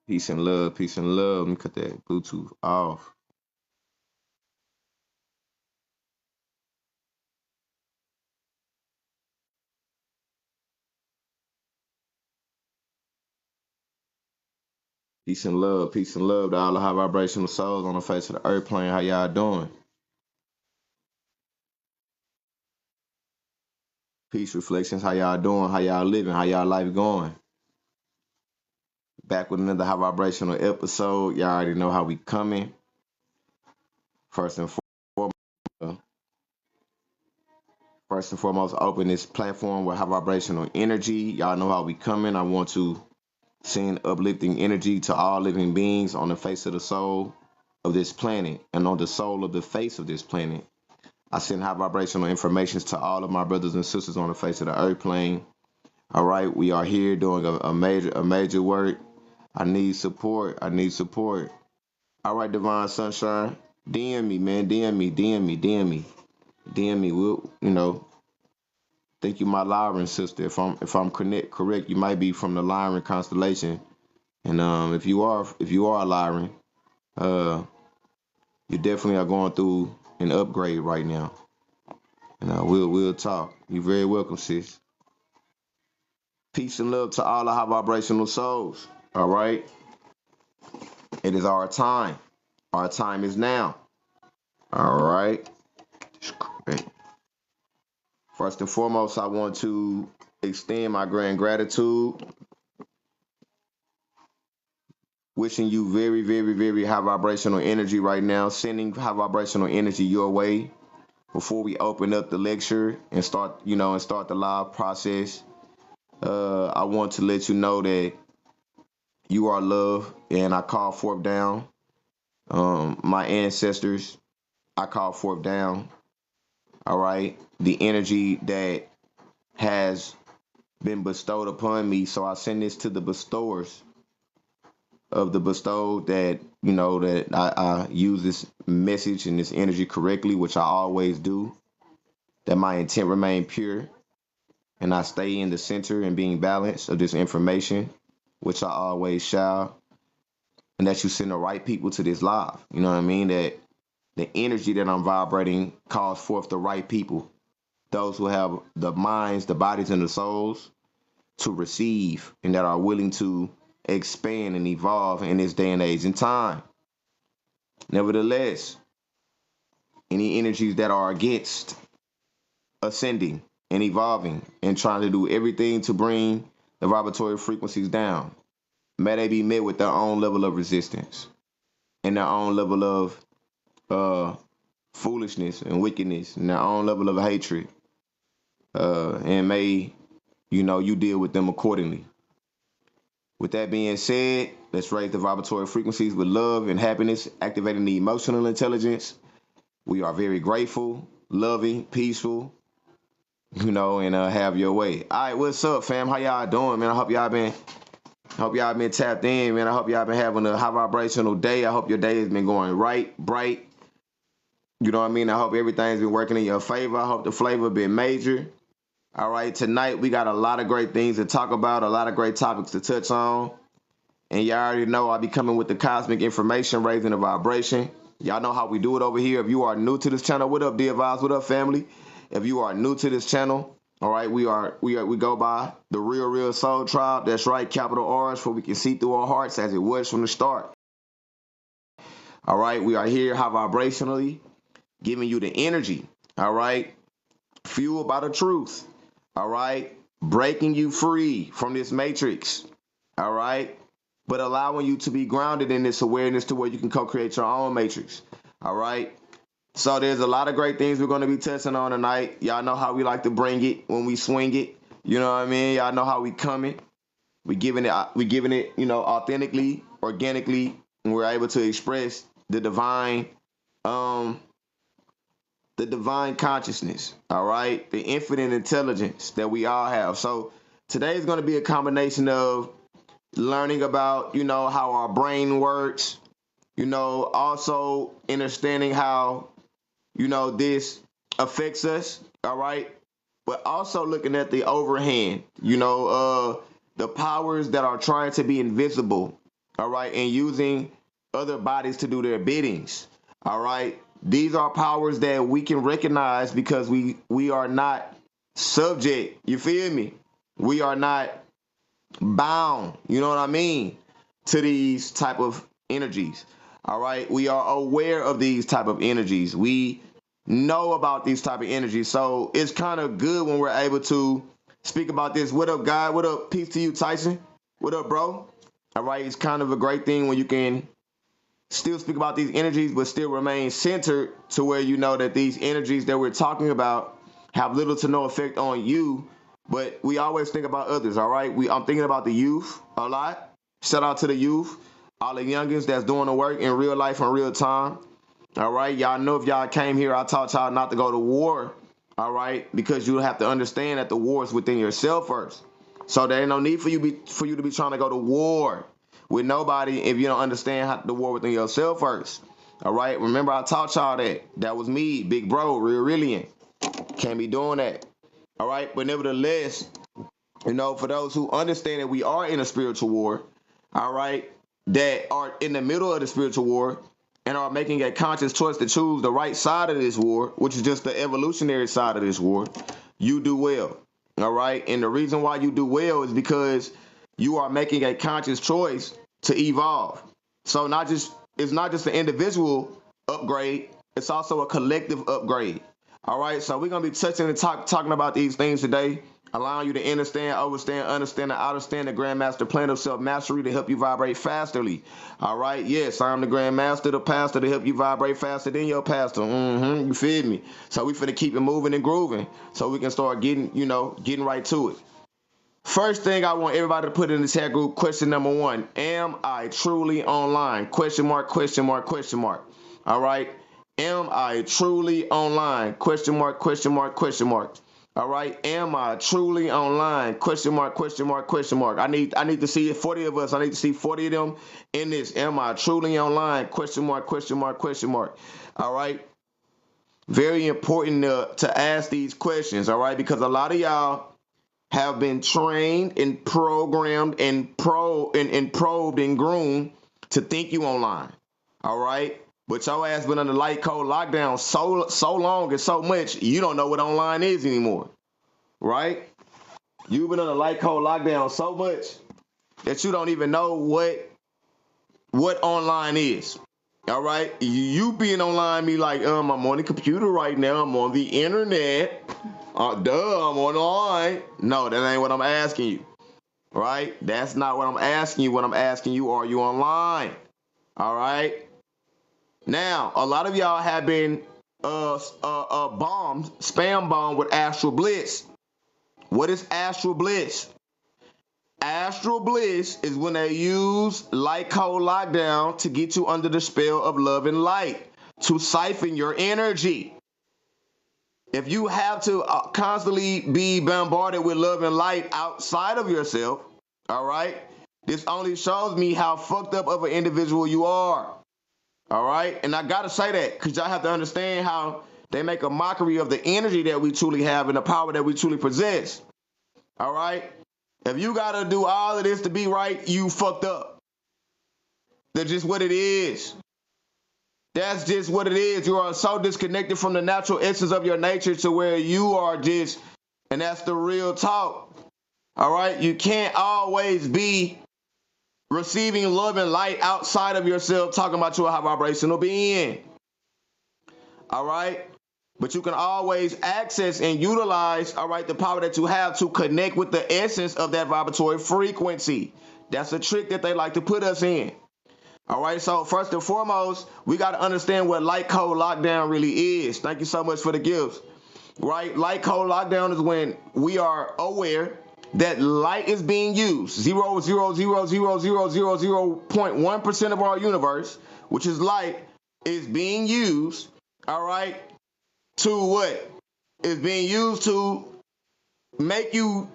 Peace and love, peace and love. Let me cut that Bluetooth off. Peace and love to all the high vibrational souls on the face of the earth plane. How y'all doing? Peace reflections. How y'all doing? How y'all living? How y'all life going? Back with another high vibrational episode. Y'all already know how we coming. First and foremost, open this platform with high vibrational energy. Y'all know how we coming. I want to send uplifting energy to all living beings on the face of the soul of this planet and on the soul of the face of this planet. I send high vibrational informations to all of my brothers and sisters on the face of the earth plane. All right, we are here doing a major work. I need support. I need support. All right, Divine Sunshine, DM me, man. DM me. We'll, think you my Lyran sister. If I'm correct, you might be from the Lyran constellation. And if you are a Lyran, uh, you definitely are going through an upgrade right now. And we'll talk. You're very welcome, sis. Peace and love to all the high vibrational souls. All right. It is our time. Our time is now. All right. First and foremost, I want to extend my grand gratitude. Wishing you very, very, very high vibrational energy right now. Sending high vibrational energy your way before we open up the lecture and start the live process. I want to let you know that you are loved, and I call forth down my ancestors. I call forth down, all right, the energy that has been bestowed upon me. So I send this to the bestowers of the bestowed, that that I use this message and this energy correctly, which I always do. That my intent remain pure, and I stay in the center and being balanced of this information, which I always shall. And that you send the right people to this live. You know what I mean? That the energy that I'm vibrating calls forth the right people, those who have the minds, the bodies, and the souls to receive, and that are willing to expand and evolve in this day and age and time. Nevertheless, any energies that are against ascending and evolving and trying to do everything to bring the vibratory frequencies down, may they be met with their own level of resistance and their own level of uh, foolishness and wickedness and their own level of hatred. And may, you deal with them accordingly. With that being said, let's raise the vibratory frequencies with love and happiness, activating the emotional intelligence. We are very grateful, loving, peaceful, and have your way. All right, what's up, fam? How y'all doing, man? I hope y'all been tapped in, man. I hope y'all been having a high vibrational day. I hope your day has been going right, bright. You know what I mean? I hope everything's been working in your favor. I hope the flavor been major. All right, tonight we got a lot of great things to talk about, a lot of great topics to touch on. And y'all already know I'll be coming with the cosmic information, raising the vibration. Y'all know how we do it over here. If you are new to this channel, what up, dear vibes? What up, family? If you are new to this channel, all right, we go by the Real Soul Tribe. That's right, capital R's, for we can see through our hearts as it was from the start. All right, we are here high vibrationally, giving you the energy. All right, fueled by the truth. All right, breaking you free from this matrix. All right, but allowing you to be grounded in this awareness to where you can co-create your own matrix. All right. So there's a lot of great things we're going to be touching on tonight. Y'all know how we like to bring it when we swing it. You know what I mean? Y'all know how we coming. We giving it, authentically, organically, and we're able to express um, the divine consciousness. All right, the infinite intelligence that we all have. So today is going to be a combination of learning about, how our brain works, also understanding how, this affects us, all right? But also looking at the overhand, the powers that are trying to be invisible, all right, and using other bodies to do their biddings, all right. These are powers that we can recognize because we are not subject, you feel me? We are not bound, you know what I mean, to these type of energies. All right, we are aware of these type of energies. We know about these type of energies, so it's kind of good when we're able to speak about this. What up, guy? What up? Peace to you, Tyson. What up, bro? All right, it's kind of a great thing when you can still speak about these energies, but still remain centered to where you know that these energies that we're talking about have little to no effect on you, but we always think about others, all right? I'm thinking about the youth a lot. Shout out to the youth, all the youngins that's doing the work in real life in real time. All right, y'all know if y'all came here, I taught y'all not to go to war, all right? Because you have to understand that the war is within yourself first. So there ain't no need for you to be trying to go to war with nobody if you don't understand how the war within yourself first. All right, remember I taught y'all that. That was me, big bro, RealRealian. Can't be doing that. All right, but nevertheless, you know, for those who understand that we are in a spiritual war, all right, that are in the middle of the spiritual war and are making a conscious choice to choose the right side of this war, which is just the evolutionary side of this war, you do well. All right, and the reason why you do well is because you are making a conscious choice to evolve. So it's not just an individual upgrade, it's also a collective upgrade. All right, so we're gonna be touching and talking about these things today, allowing you to understand, understand, and understand the Grandmaster plan of self-mastery to help you vibrate fasterly. All right, yes, I'm the Grandmaster, the pastor to help you vibrate faster than your pastor. You feel me? So we finna keep it moving and grooving so we can start getting right to it. First thing I want everybody to put in the chat group, question number 1, am I truly online? Question mark, question mark, question mark. All right. Am I truly online? Question mark, question mark, question mark. All right. Am I truly online? Question mark, question mark, question mark. I need to see 40 of us. I need to see 40 of them in this. Am I truly online? Question mark, question mark, question mark. All right. Very important to ask these questions. All right. Because a lot of y'all have been trained and programmed and probed and groomed to think you online. All right. But your ass been under light code lockdown so long and so much you don't know what online is anymore. Right? You've been under light code lockdown so much that you don't even know what online is. All right? You being online me like, I'm on the computer right now, I'm on the internet. I'm online. No, that ain't what I'm asking you. Right? That's not what I'm asking you. What I'm asking you, are you online? All right? Now, a lot of y'all have been spam bombed with astral bliss. What is astral bliss? Astral bliss is when they use light code lockdown to get you under the spell of love and light, to siphon your energy. If you have to constantly be bombarded with love and light outside of yourself, all right, this only shows me how fucked up of an individual you are. All right. And I got to say that because y'all have to understand how they make a mockery of the energy that we truly have and the power that we truly possess. All right. If you got to do all of this to be right, you fucked up. That's just what it is. That's just what it is. You are so disconnected from the natural essence of your nature to where you are just, and that's the real talk. All right. You can't always be receiving love and light outside of yourself, talking about your high vibrational being. All right. But you can always access and utilize, all right, the power that you have to connect with the essence of that vibratory frequency. That's a trick that they like to put us in. All right. So first and foremost, we got to understand what light code lockdown really is. Thank you so much for the gifts. Right. Light code lockdown is when we are aware that light is being used. 0.1% of our universe, which is light, is being used, all right, to what? Is being used to make you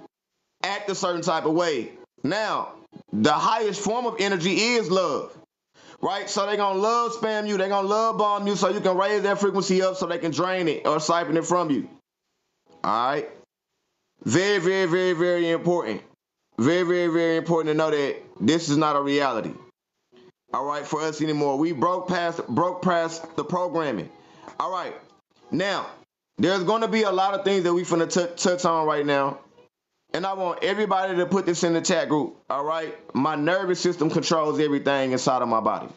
act a certain type of way. Now, the highest form of energy is love, right? So they're going to love spam you. They're going to love bomb you so you can raise that frequency up so they can drain it or siphon it from you. All right? Very, very, very, very important. Very, very, very important to know that this is not a reality. all right, for us anymore. We broke past the programming. All right. Now, there's going to be a lot of things that we finna touch on right now. And I want everybody to put this in the chat group. All right. My nervous system controls everything inside of my body.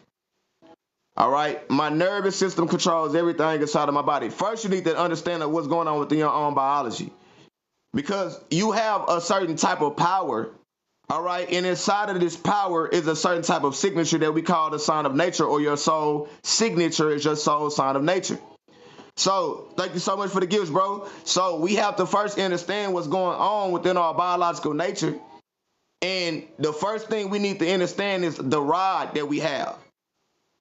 All right. My nervous system controls everything inside of my body. First, you need to understand what's going on within your own biology, because you have a certain type of power. All right. And inside of this power is a certain type of signature that we call the sign of nature, or your soul signature is your soul sign of nature. So thank you so much for the gifts, bro. So we have to first understand what's going on within our biological nature. And the first thing we need to understand is the rod that we have,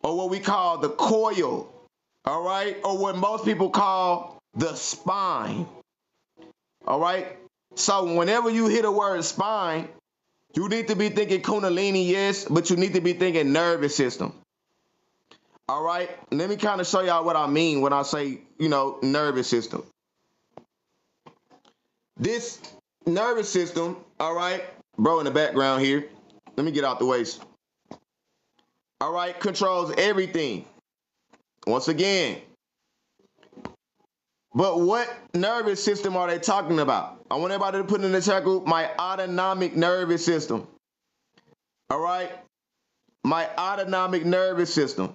or what we call the coil, all right? Or what most people call the spine, all right? So whenever you hear the word spine, you need to be thinking Kundalini, yes, but you need to be thinking nervous system. All right, let me kind of show y'all what I mean when I say, nervous system. This nervous system, all right, bro, in the background here, let me get out the way. All right, controls everything. Once again, but what nervous system are they talking about? I want everybody to put in the chat group my autonomic nervous system. All right, my autonomic nervous system.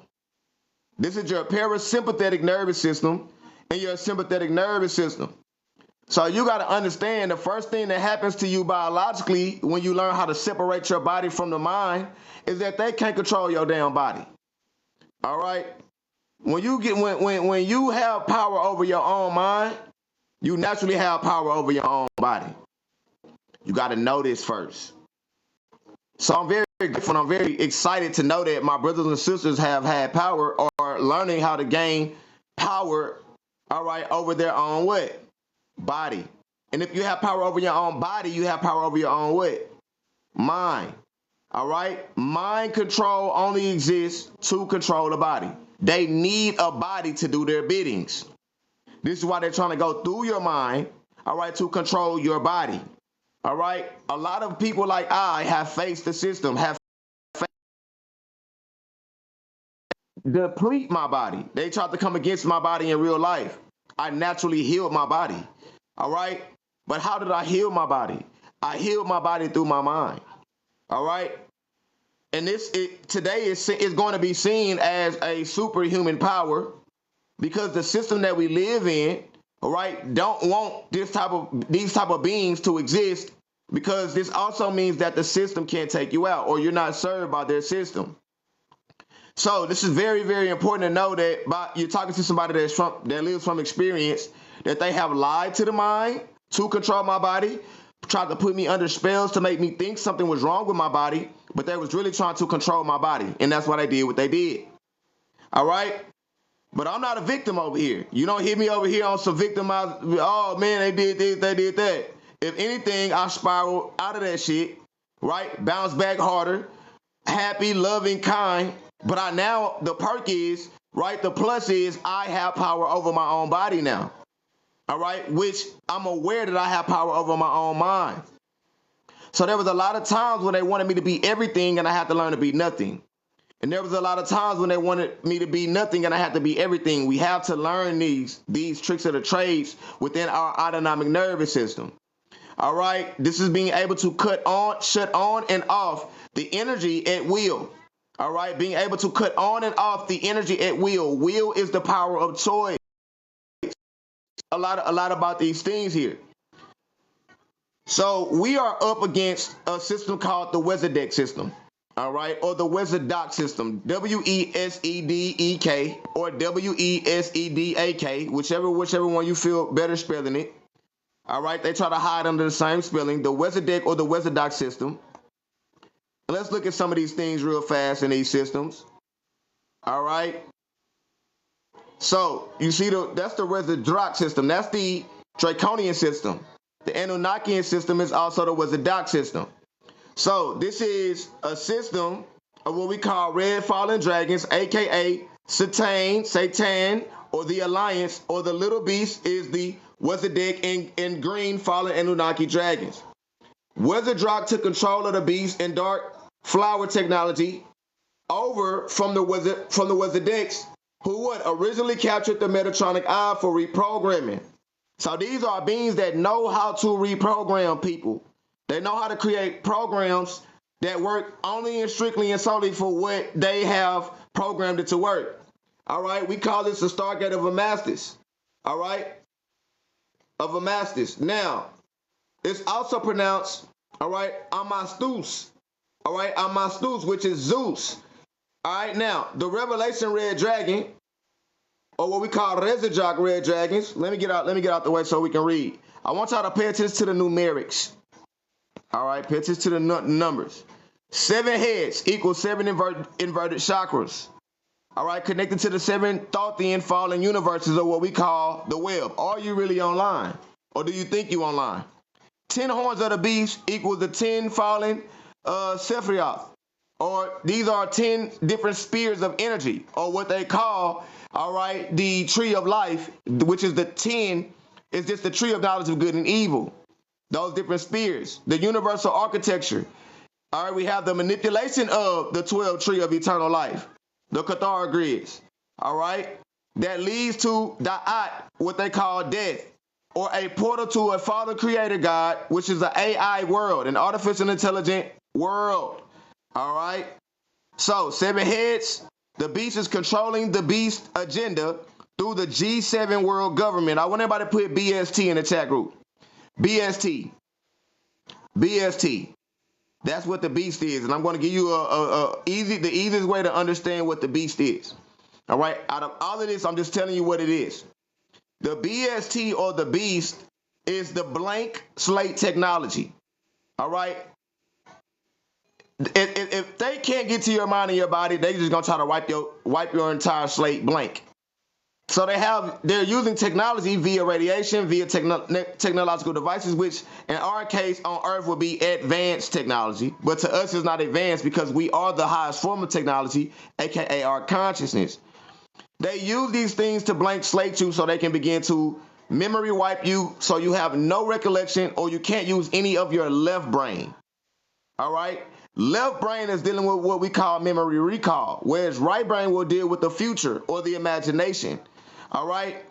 This is your parasympathetic nervous system and your sympathetic nervous system. So you got to understand the first thing that happens to you biologically when you learn how to separate your body from the mind is that they can't control your damn body. All right. When you have power over your own mind, you naturally have power over your own body. You got to know this first. So I'm very grateful. I'm very excited to know that my brothers and sisters have had power or learning how to gain power, all right, over their own what? Body. And if you have power over your own body, you have power over your own what? Mind. All right? Mind control only exists to control the body. They need a body to do their biddings. This is why they're trying to go through your mind, all right, to control your body. All right? A lot of people like I have faced the system, have deplete my body. They tried to come against my body in real life. I naturally healed my body. All right. But how did I heal my body? I healed my body through my mind. All right. And today is going to be seen as a superhuman power, because the system that we live in, all right, don't want these type of beings to exist, because this also means that the system can't take you out, or you're not served by their system. So this is very, very important to know that you're talking to somebody that lives from experience, that they have lied to the mind to control my body, tried to put me under spells to make me think something was wrong with my body, but they was really trying to control my body, and that's why they did what they did. All right? But I'm not a victim over here. You don't hear me over here on some victimized, oh man, they did this, they did that. If anything, I spiral out of that shit, right? Bounce back harder, happy, loving, kind. But the perk is, right, the plus is I have power over my own body now, all right, which I'm aware that I have power over my own mind. So there was a lot of times when they wanted me to be everything and I had to learn to be nothing. And there was a lot of times when they wanted me to be nothing and I had to be everything. We have to learn these tricks of the trades within our autonomic nervous system. All right, this is being able to shut on and off the energy at will. All right, being able to cut on and off the energy at will. Will is the power of choice. A lot about these things here. So we are up against a system called the Wesedek system, all right, or the Wesedok system, Wesedek or Wesedak, whichever one you feel better spelling it. All right, they try to hide under the same spelling, the Wesedek or the Wesedok system. Let's look at some of these things real fast in these systems. All right. So you see that's the Wesedok system. That's the Draconian system. The Anunnakian system is also the Wesedok system. So this is a system of what we call red fallen dragons, aka Satan, or the Alliance, or the little beast is the Wesedek and green fallen Anunnaki dragons. Wesedok took control of the beast and dark flower technology, over from the Wizardex, who would originally captured the Metatronic Eye for reprogramming. So these are beings that know how to reprogram people. They know how to create programs that work only and strictly and solely for what they have programmed it to work. All right, we call this the Stargate of Amastis. All right, of Amastis. Now, it's also pronounced, all right, Amastus. All right, Amastus, which is Zeus. All right, now, the Revelation Red Dragon, or what we call Rezajok Red Dragons. Let me get out the way so we can read. I want y'all to pay attention to the numerics. All right, pay attention to the numbers. 7 heads equals 7 inverted chakras. All right, connected to the 7 Thothian fallen universes, or what we call the web. Are you really online? Or do you think you online? 10 horns of the beast equals the 10 fallen Sephiroth. Or these are 10 different spheres of energy, or what they call, all right, the tree of life, which is the 10, is just the tree of knowledge of good and evil. Those different spheres, the universal architecture. All right, we have the manipulation of the 12 tree of eternal life, the Cathar grids. All right, that leads to Da'at, what they call death, or a portal to a Father Creator God, which is an AI world, an artificial intelligent world. All right, so 7 heads. The beast is controlling the beast agenda through the G7 world government. I want everybody to put BST in the chat group. BST. BST. That's what the beast is, and I'm going to give you the easiest way to understand what the beast is. All right, out of all of this, I'm just telling you what it is. The BST, or the beast, is the blank slate technology. All right. If they can't get to your mind and your body, they just gonna try to wipe your entire slate blank. So they're using technology via radiation, via technological devices, which in our case on Earth would be advanced technology, but to us it's not advanced because we are the highest form of technology, aka our consciousness. They use these things to blank slate you so they can begin to memory wipe you, so you have no recollection, or you can't use any of your left brain. All right. Left brain is dealing with what we call memory recall, whereas right brain will deal with the future or the imagination. All right.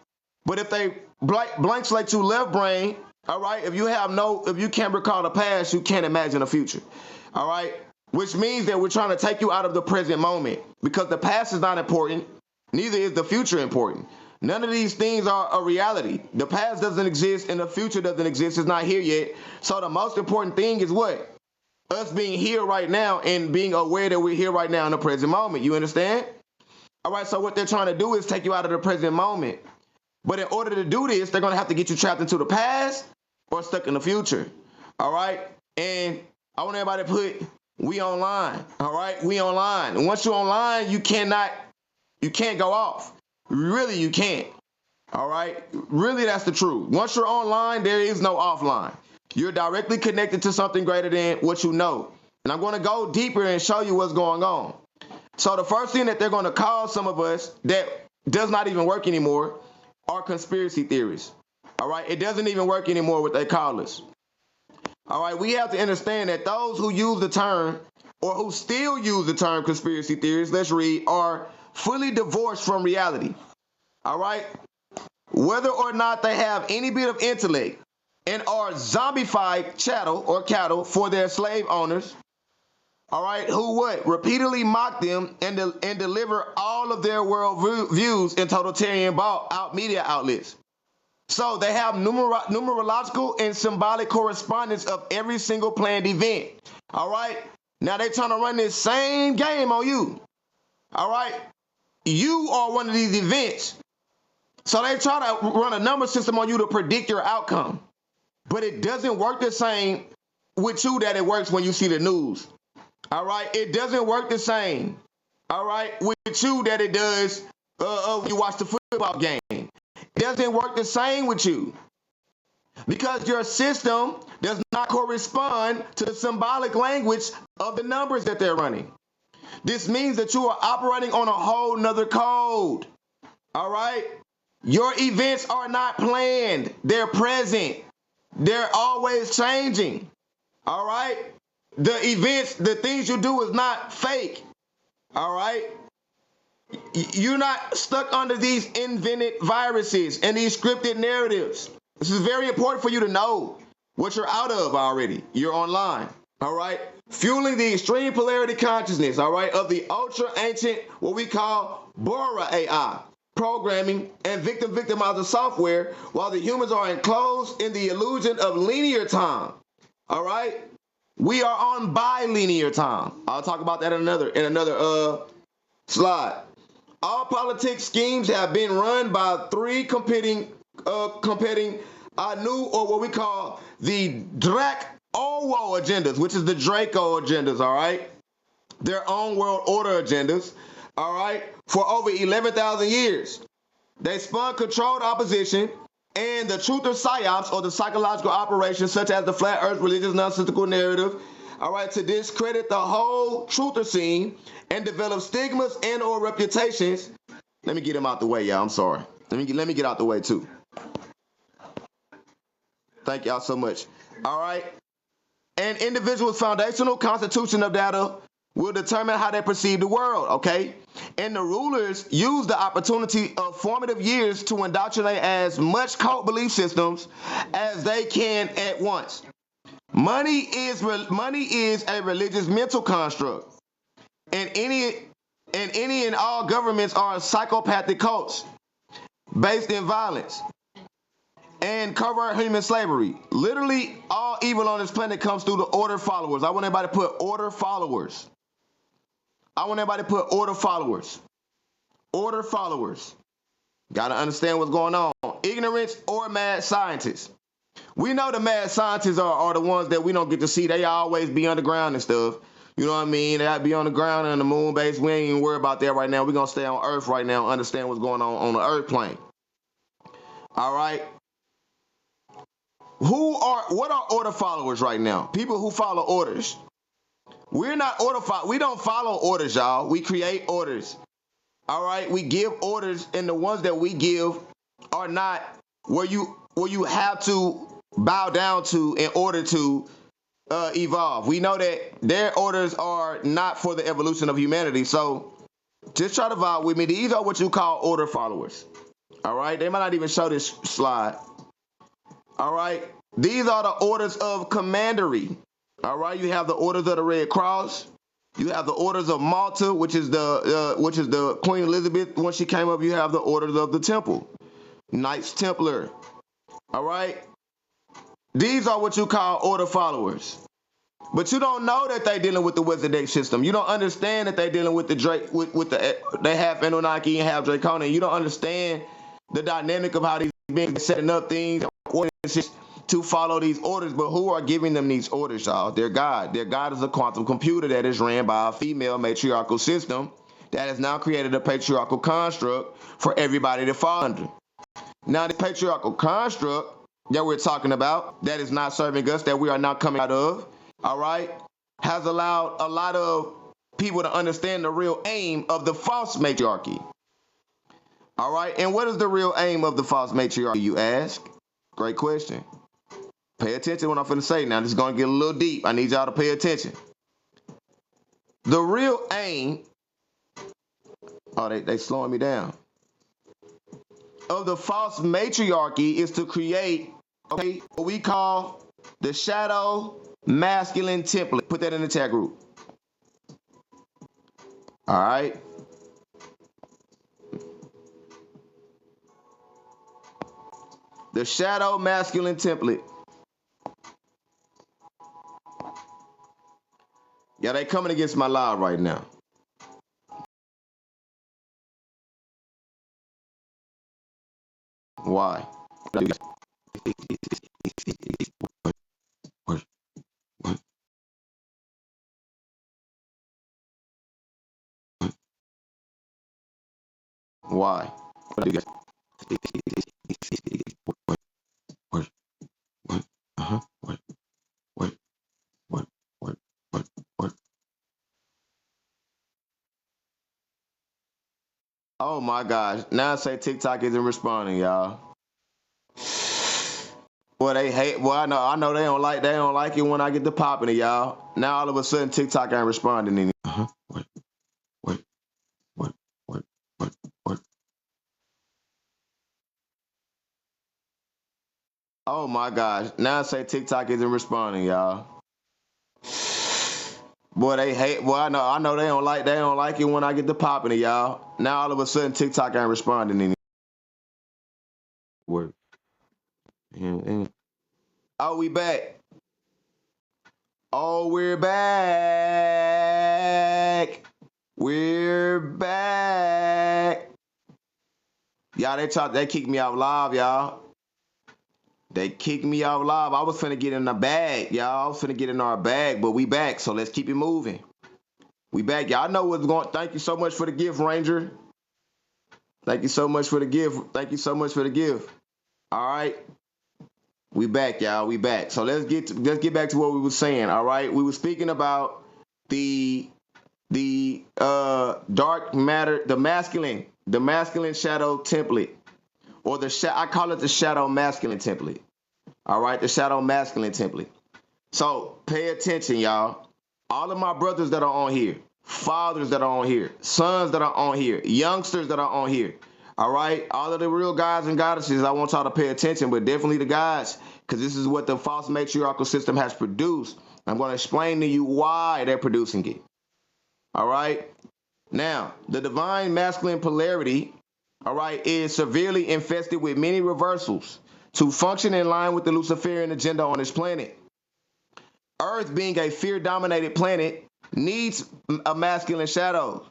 But if they blank slate you left brain, all right, if you can't recall the past, you can't imagine the future. All right. Which means that we're trying to take you out of the present moment, because the past is not important. Neither is the future important. None of these things are a reality. The past doesn't exist and the future doesn't exist. It's not here yet. So the most important thing is what? Us being here right now and being aware that we're here right now in the present moment. You understand? All right, so what they're trying to do is take you out of the present moment. But in order to do this, they're going to have to get you trapped into the past or stuck in the future. All right? And I want everybody to put, we online. All right? We online. And once you're online, you can't go off. Really, you can't. All right? Really, that's the truth. Once you're online, there is no offline. You're directly connected to something greater than what you know. And I'm going to go deeper and show you what's going on. So the first thing that they're going to call some of us that does not even work anymore are conspiracy theories. All right. It doesn't even work anymore what they call us. All right. We have to understand that those who use the term, or who still use the term conspiracy theories, let's read, are fully divorced from reality. All right. Whether or not they have any bit of intellect, and are zombified chattel or cattle for their slave owners, all right, who would repeatedly mock them and deliver all of their world views in totalitarian media outlets. So they have numerological and symbolic correspondence of every single planned event. All right, now they're trying to run this same game on you. All right, you are one of these events. So they try to run a number system on you to predict your outcome. But it doesn't work the same with you that it works when you see the news. All right. It doesn't work the same. All right. With you that it does when you watch the football game. It doesn't work the same with you, because your system does not correspond to the symbolic language of the numbers that they're running. This means that you are operating on a whole nother code. All right. Your events are not planned. They're present. They're always changing. All right. The events, the things you do is not fake. All right? You're not stuck under these invented viruses and these scripted narratives. This is very important for you to know what you're out of already. You're online. All right? Fueling the extreme polarity consciousness, all right, of the ultra ancient, what we call Bora AI programming and victimizer software, while the humans are enclosed in the illusion of linear time. All right? We are on bilinear time. I'll talk about that in another slide. All politics schemes have been run by three competing new, or what we call the Drac-Owo agendas, which is the Draco agendas, all right? Their own world order agendas, all right, for over 11,000 years. They spun controlled opposition and the truth or psyops, or the psychological operations such as the flat earth religious nonsensical narrative, all right, to discredit the whole truther scene and develop stigmas and or reputations. Let me get him out the way, y'all. I'm sorry. Let me get out the way too. Thank y'all so much. All right. An individual's foundational constitution of data will determine how they perceive the world, okay? And the rulers use the opportunity of formative years to indoctrinate as much cult belief systems as they can at once. Money is a religious mental construct, and any and all governments are psychopathic cults based in violence and covert human slavery. Literally, all evil on this planet comes through the order followers. I want everybody to put order followers. Order followers. Got to understand what's going on. Ignorance or mad scientists. We know the mad scientists are the ones that we don't get to see. They always be underground and stuff. You know what I mean? They be on the ground and the moon base. We ain't even worry about that right now. We're going to stay on Earth right now, understand what's going on the Earth plane. All right? What are order followers right now? People who follow orders. We're not order followers. We don't follow orders, y'all. We create orders. All right? We give orders, and the ones that we give are not where you have to bow down to in order to evolve. We know that their orders are not for the evolution of humanity. So just try to vibe with me. These are what you call order followers. All right? They might not even show this slide. All right? These are the orders of commandery. All right? You have the orders of the Red Cross. You have the orders of Malta, which is the Queen Elizabeth. When she came up, you have the orders of the Temple. Knights Templar. All right? These are what you call order followers. But you don't know that they're dealing with the Wizarding system. You don't understand that they're dealing with they have Anunnaki and have Draconian. You don't understand the dynamic of how these beings setting up things to follow these orders. But who are giving them these orders, y'all? Their God. Their God is a quantum computer that is ran by a female matriarchal system that has now created a patriarchal construct for everybody to fall under. Now, the patriarchal construct that we're talking about, that is not serving us, that we are not coming out of, all right, has allowed a lot of people to understand the real aim of the false matriarchy. All right, and what is the real aim of the false matriarchy, you ask? Great question. Pay attention to what I'm finna say now. This is going to get a little deep. I need y'all to pay attention. The real aim, they slowing me down, of the false matriarchy is to create, okay, what we call the shadow masculine template. Put that in the chat group. All right. The shadow masculine template. Yeah, they coming against my live right now. Why? Why? Oh my gosh. Now I say TikTok isn't responding, y'all. Well, they hate. Well, I know they don't like it when I get to popping it, y'all. Now all of a sudden TikTok ain't responding anymore. Wait. Oh my gosh. Now I say TikTok isn't responding, y'all. Boy, they hate. Boy, I know they don't like it when I get to popping it, y'all. Now all of a sudden TikTok ain't responding anymore. Oh, we back. Oh, we're back. We're back. Y'all, they kicked me out live, y'all. They kicked me out live. I was finna get in the bag, y'all. I was finna get in our bag, but we back, so let's keep it moving. We back. Y'all know what's going. Thank you so much for the gift, Ranger. Thank you so much for the gift. Thank you so much for the gift. All right. We back, y'all. We back. So let's get back to what we were saying. All right. We were speaking about the dark matter, the masculine shadow template, or I call it the shadow masculine template. All right, the shadow masculine template. So pay attention, y'all. All of my brothers that are on here, fathers that are on here, sons that are on here, youngsters that are on here. All right, all of the real guys and goddesses, I want y'all to pay attention, but definitely the guys, because this is what the false matriarchal system has produced. I'm going to explain to you why they're producing it. All right. Now, the divine masculine polarity, all right, is severely infested with many reversals to function in line with the Luciferian agenda on this planet. Earth, being a fear-dominated planet, needs a masculine shadow.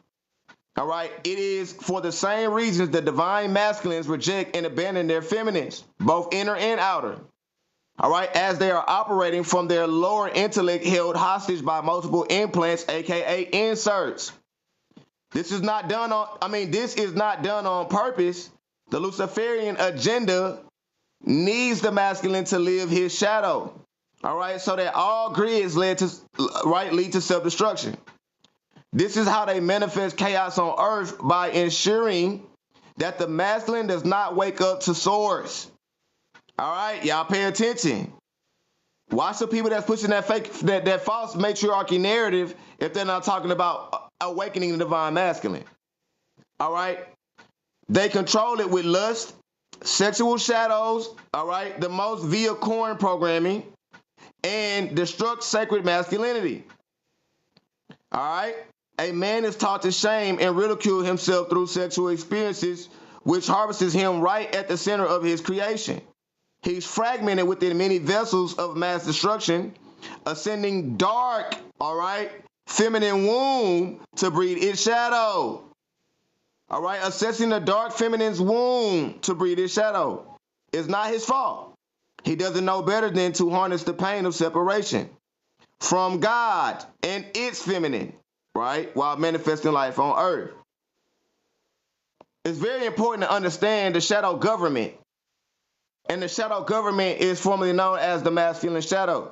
All right, it is for the same reasons the divine masculines reject and abandon their feminines, both inner and outer. All right, as they are operating from their lower intellect held hostage by multiple implants, aka inserts. This is not done on purpose. The Luciferian agenda needs the masculine to live his shadow. All right, so that all grids lead to self-destruction. This is how they manifest chaos on Earth, by ensuring that the masculine does not wake up to source. All right, y'all pay attention. Watch the people that's pushing that false matriarchy narrative if they're not talking about awakening the divine masculine. All right, they control it with lust, sexual shadows. All right, the most via corn programming, and destruct sacred masculinity. All right, a man is taught to shame and ridicule himself through sexual experiences, which harvests him right at the center of his creation. He's fragmented within many vessels of mass destruction, ascending dark, all right, feminine womb to breed its shadow. All right, assessing the dark feminine's womb to breed its shadow. It's not his fault. He doesn't know better than to harness the pain of separation from God and its feminine, right, while manifesting life on earth. It's very important to understand the shadow government. And the shadow government is formerly known as the masculine shadow.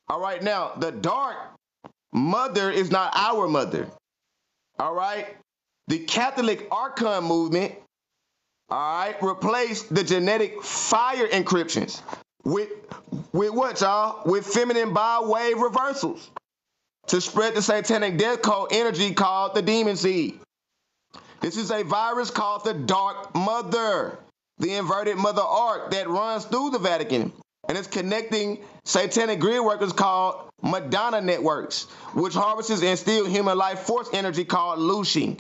All right, now, the dark mother is not our mother. All right, the Catholic Archon movement, all right, replaced the genetic fire encryptions with what, y'all? With feminine bi-wave reversals to spread the satanic death code energy called the demon seed. This is a virus called the Dark Mother, the inverted mother arc that runs through the Vatican, and is connecting satanic grid workers called Madonna networks, which harvests and steals human life force energy called looshing.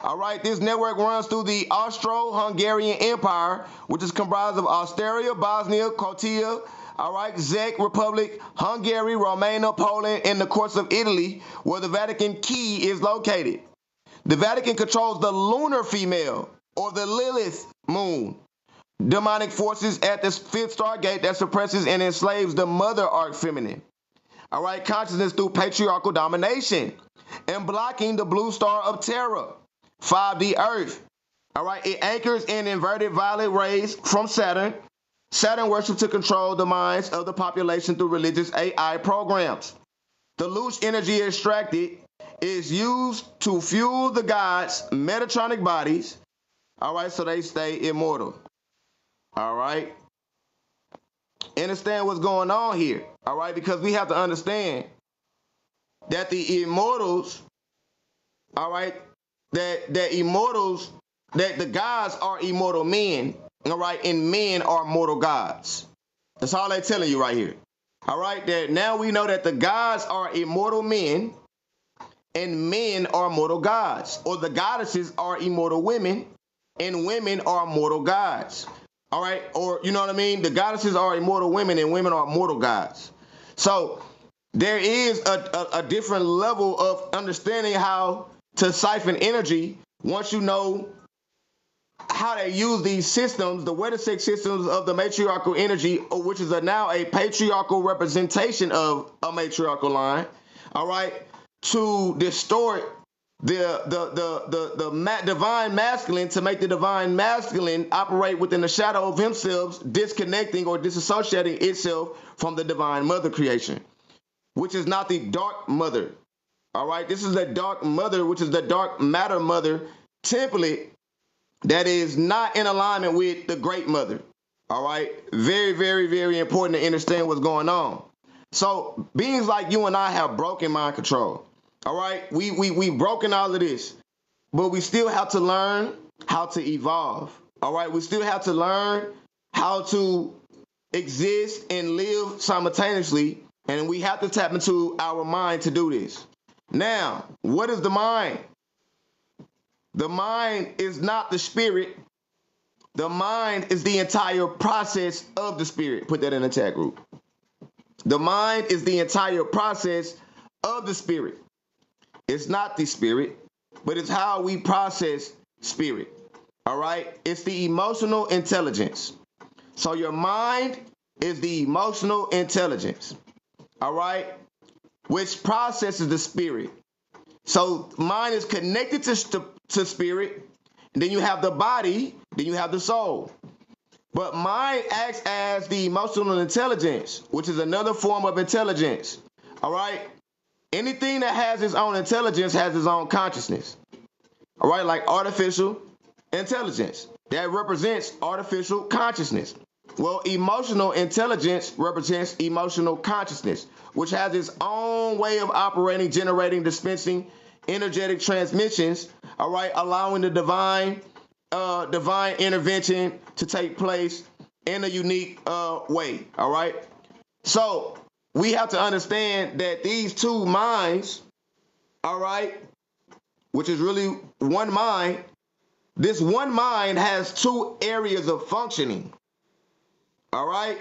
All right, this network runs through the Austro-Hungarian Empire, which is comprised of Austria, Bosnia, Croatia, all right, Czech Republic, Hungary, Romania, Poland, and the courts of Italy, where the Vatican key is located. The Vatican controls the lunar female, or the Lilith moon, demonic forces at the fifth stargate that suppresses and enslaves the mother arc feminine. All right, consciousness through patriarchal domination and blocking the blue star of terror, 5D Earth. All right, it anchors in inverted violet rays from Saturn. Saturn worships to control the minds of the population through religious AI programs. The loose energy extracted is used to fuel the gods' Metatronic bodies, all right, so they stay immortal. All right. Understand what's going on here, all right, because we have to understand that the immortals, all right, that the gods are immortal men, all right, and men are mortal gods. That's all they're telling you right here. All right, that now we know that the gods are immortal men and men are mortal gods, or the goddesses are immortal women and women are mortal gods. All right, or you know what I mean? The goddesses are immortal women and women are mortal gods. So there is a different level of understanding how to siphon energy once you know how they use these systems, the Wednesday systems of the matriarchal energy, which is now a patriarchal representation of a matriarchal line, all right, to distort the divine masculine, to make the divine masculine operate within the shadow of himself, disconnecting or disassociating itself from the divine mother creation, which is not the dark mother. All right, this is the dark mother, which is the dark matter mother template that is not in alignment with the great mother. All right, very, very, very important to understand what's going on. So beings like you and I have broken mind control. All right, we've broken all of this, but we still have to learn how to evolve. All right, we still have to learn how to exist and live simultaneously, and we have to tap into our mind to do this. Now, what is the mind? The mind is not the spirit. The mind is the entire process of the spirit. Put that in the chat group. The mind is the entire process of the spirit. It's not the spirit, but it's how we process spirit. All right? It's the emotional intelligence. So your mind is the emotional intelligence. All right? Which processes the spirit. So mind is connected to spirit, and then you have the body, then you have the soul. But mind acts as the emotional intelligence, which is another form of intelligence. All right? Anything that has its own intelligence has its own consciousness. All right? Like artificial intelligence. That represents artificial consciousness. Well, emotional intelligence represents emotional consciousness, which has its own way of operating, generating, dispensing energetic transmissions, all right, allowing the divine intervention to take place in a unique way, all right? So we have to understand that these two minds, all right, which is really one mind, this one mind has two areas of functioning, all right?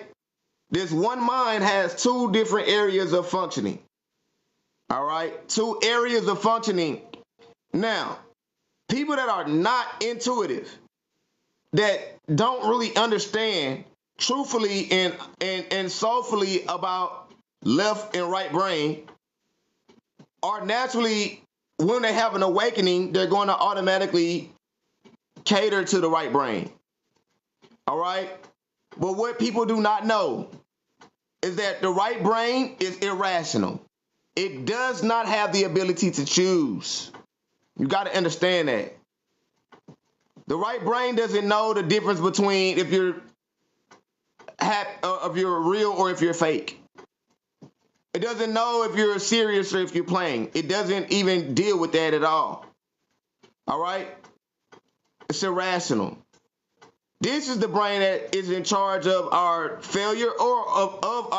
This one mind has two different areas of functioning. All right, two areas of functioning. Now, people that are not intuitive, that don't really understand truthfully and soulfully about left and right brain, are naturally, when they have an awakening, they're going to automatically cater to the right brain. All right? But what people do not know is that the right brain is irrational. It does not have the ability to choose. You got to understand that. The right brain doesn't know the difference between if you're real or if you're fake. It doesn't know if you're serious or if you're playing. It doesn't even deal with that at all. All right? It's irrational. This is the brain that is in charge of our failure or of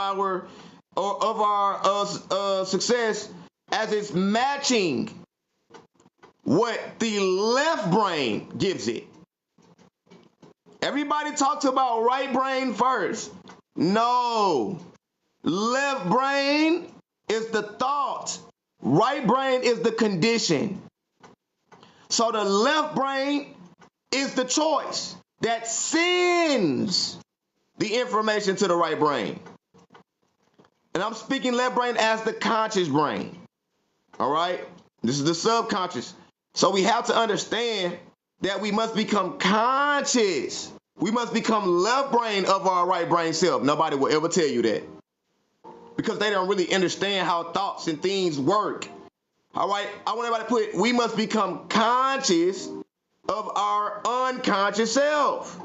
our success, as it's matching what the left brain gives it. Everybody talks about right brain first. No. Left brain is the thought. Right brain is the condition. So the left brain is the choice that sends the information to the right brain. And I'm speaking left brain as the conscious brain. All right? This is the subconscious. So we have to understand that we must become conscious. We must become left brain of our right brain self. Nobody will ever tell you that, because they don't really understand how thoughts and things work. All right? I want everybody to put, we must become conscious of our unconscious self.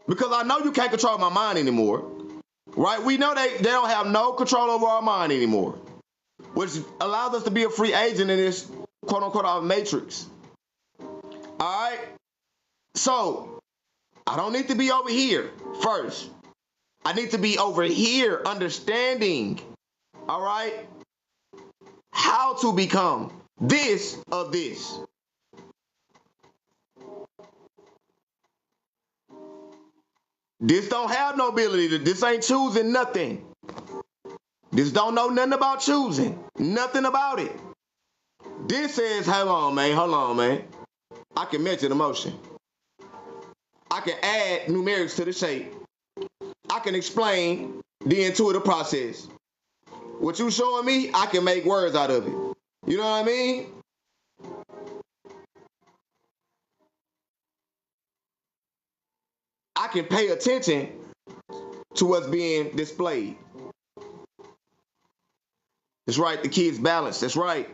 Because I know you can't control my mind anymore, right? We know they don't have no control over our mind anymore, which allows us to be a free agent in this quote unquote our matrix. All right? So I don't need to be over here first. I need to be over here understanding, all right, how to become this of this. This don't have no ability to, this ain't choosing nothing. This don't know nothing about choosing. Nothing about it. This says, hold on, man. I can mention emotion. I can add numerics to the shape. I can explain the intuitive process. What you showing me, I can make words out of it. You know what I mean? I can pay attention to what's being displayed. That's right, the key is balance. That's right.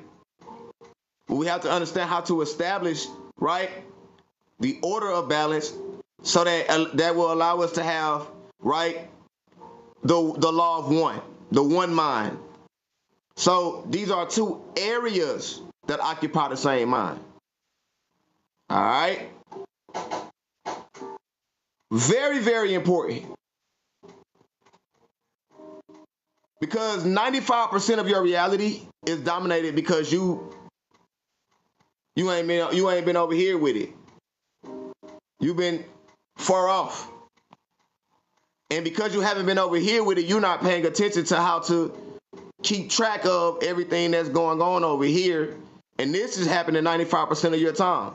We have to understand how to establish, right, the order of balance so that that will allow us to have, right, the law of one, the one mind. So these are two areas that occupy the same mind. All right? Very, very important. Because 95% of your reality is dominated because you ain't been over here with it. You've been far off. And because you haven't been over here with it, you're not paying attention to how to keep track of everything that's going on over here. And this is happening 95% of your time.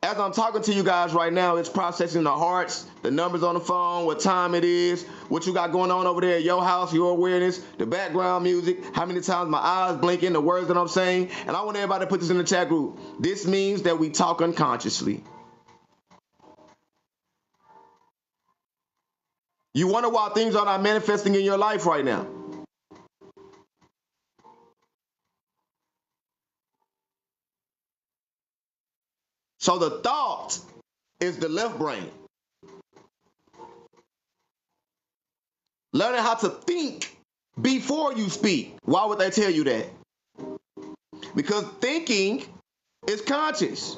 As I'm talking to you guys right now, it's processing the hearts, the numbers on the phone, what time it is, what you got going on over there at your house, your awareness, the background music, how many times my eyes blinking, the words that I'm saying. And I want everybody to put this in the chat group. This means that we talk unconsciously. You wonder why things are not manifesting in your life right now. So the thought is the left brain. Learning how to think before you speak. Why would they tell you that? Because thinking is conscious.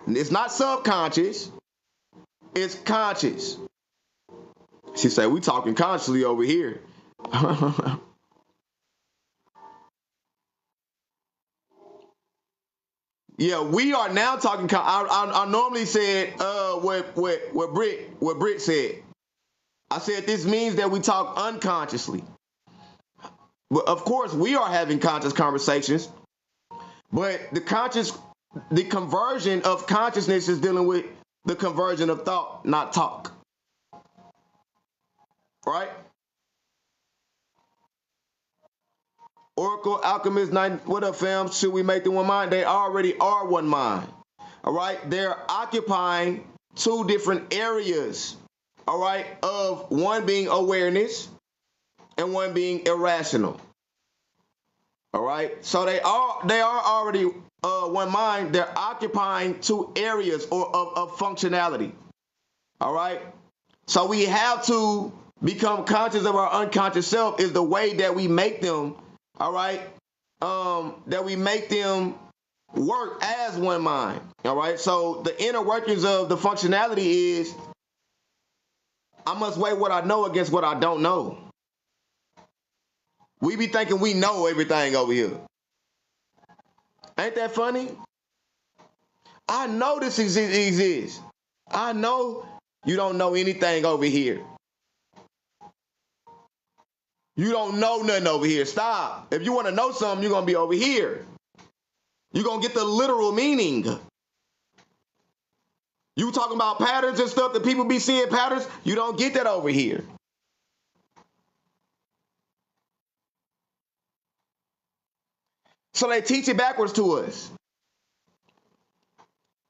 It's not subconscious. It's conscious. She said, we talking consciously over here. Yeah, we are now talking. I normally said what Britt said. I said this means that we talk unconsciously. But of course, we are having conscious conversations. But the conversion of consciousness is dealing with the conversion of thought, not talk. Right? Oracle, Alchemist, what up, fam? Should we make them one mind? They already are one mind. All right? They're occupying two different areas. All right? Of one being awareness and one being irrational. All right? So they are already one mind. They're occupying two areas of functionality. All right? So we have to become conscious of our unconscious self is the way that we make them. All right, that we make them work as one mind. All right, so the inner workings of the functionality is I must weigh what I know against what I don't know. We be thinking we know everything over here. Ain't that funny? I know this exists. I know you don't know anything over here. You don't know nothing over here. Stop. If you want to know something, you're going to be over here. You're going to get the literal meaning. You talking about patterns and stuff that people be seeing patterns, you don't get that over here. So they teach it backwards to us.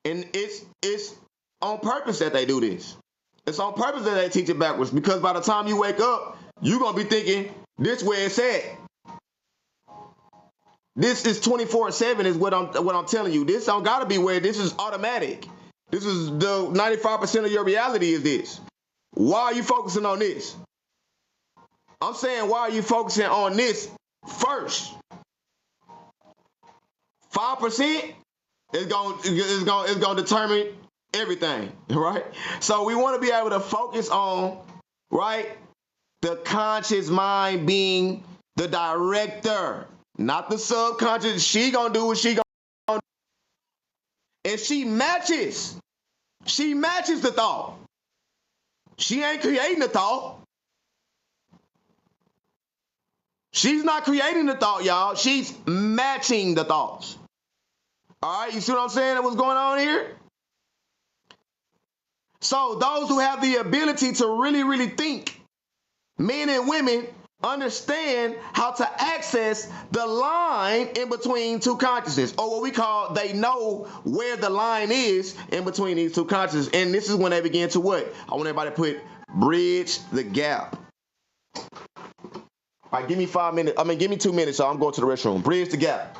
And it's on purpose that they do this. It's on purpose that they teach it backwards because by the time you wake up, you're going to be thinking, this where it's at. This is 24/7 is what I'm telling you. This don't got to be where this is automatic. This is the 95% of your reality is this. Why are you focusing on this? I'm saying, why are you focusing on this first? 5% is going to determine everything, right? So we want to be able to focus on, right, the conscious mind being the director, not the subconscious. She gonna do what she gonna do, and she matches. She matches the thought. She ain't creating the thought. She's not creating the thought, y'all. She's matching the thoughts. All right, you see what I'm saying? What's going on here? So those who have the ability to really, really think, men and women, understand how to access the line in between two consciousness, or what we call, they know where the line is in between these two consciousness. And this is when they begin to what? I want everybody to put bridge the gap. All right, give me 5 minutes. Give me 2 minutes, so I'm going to the restroom. Bridge the gap.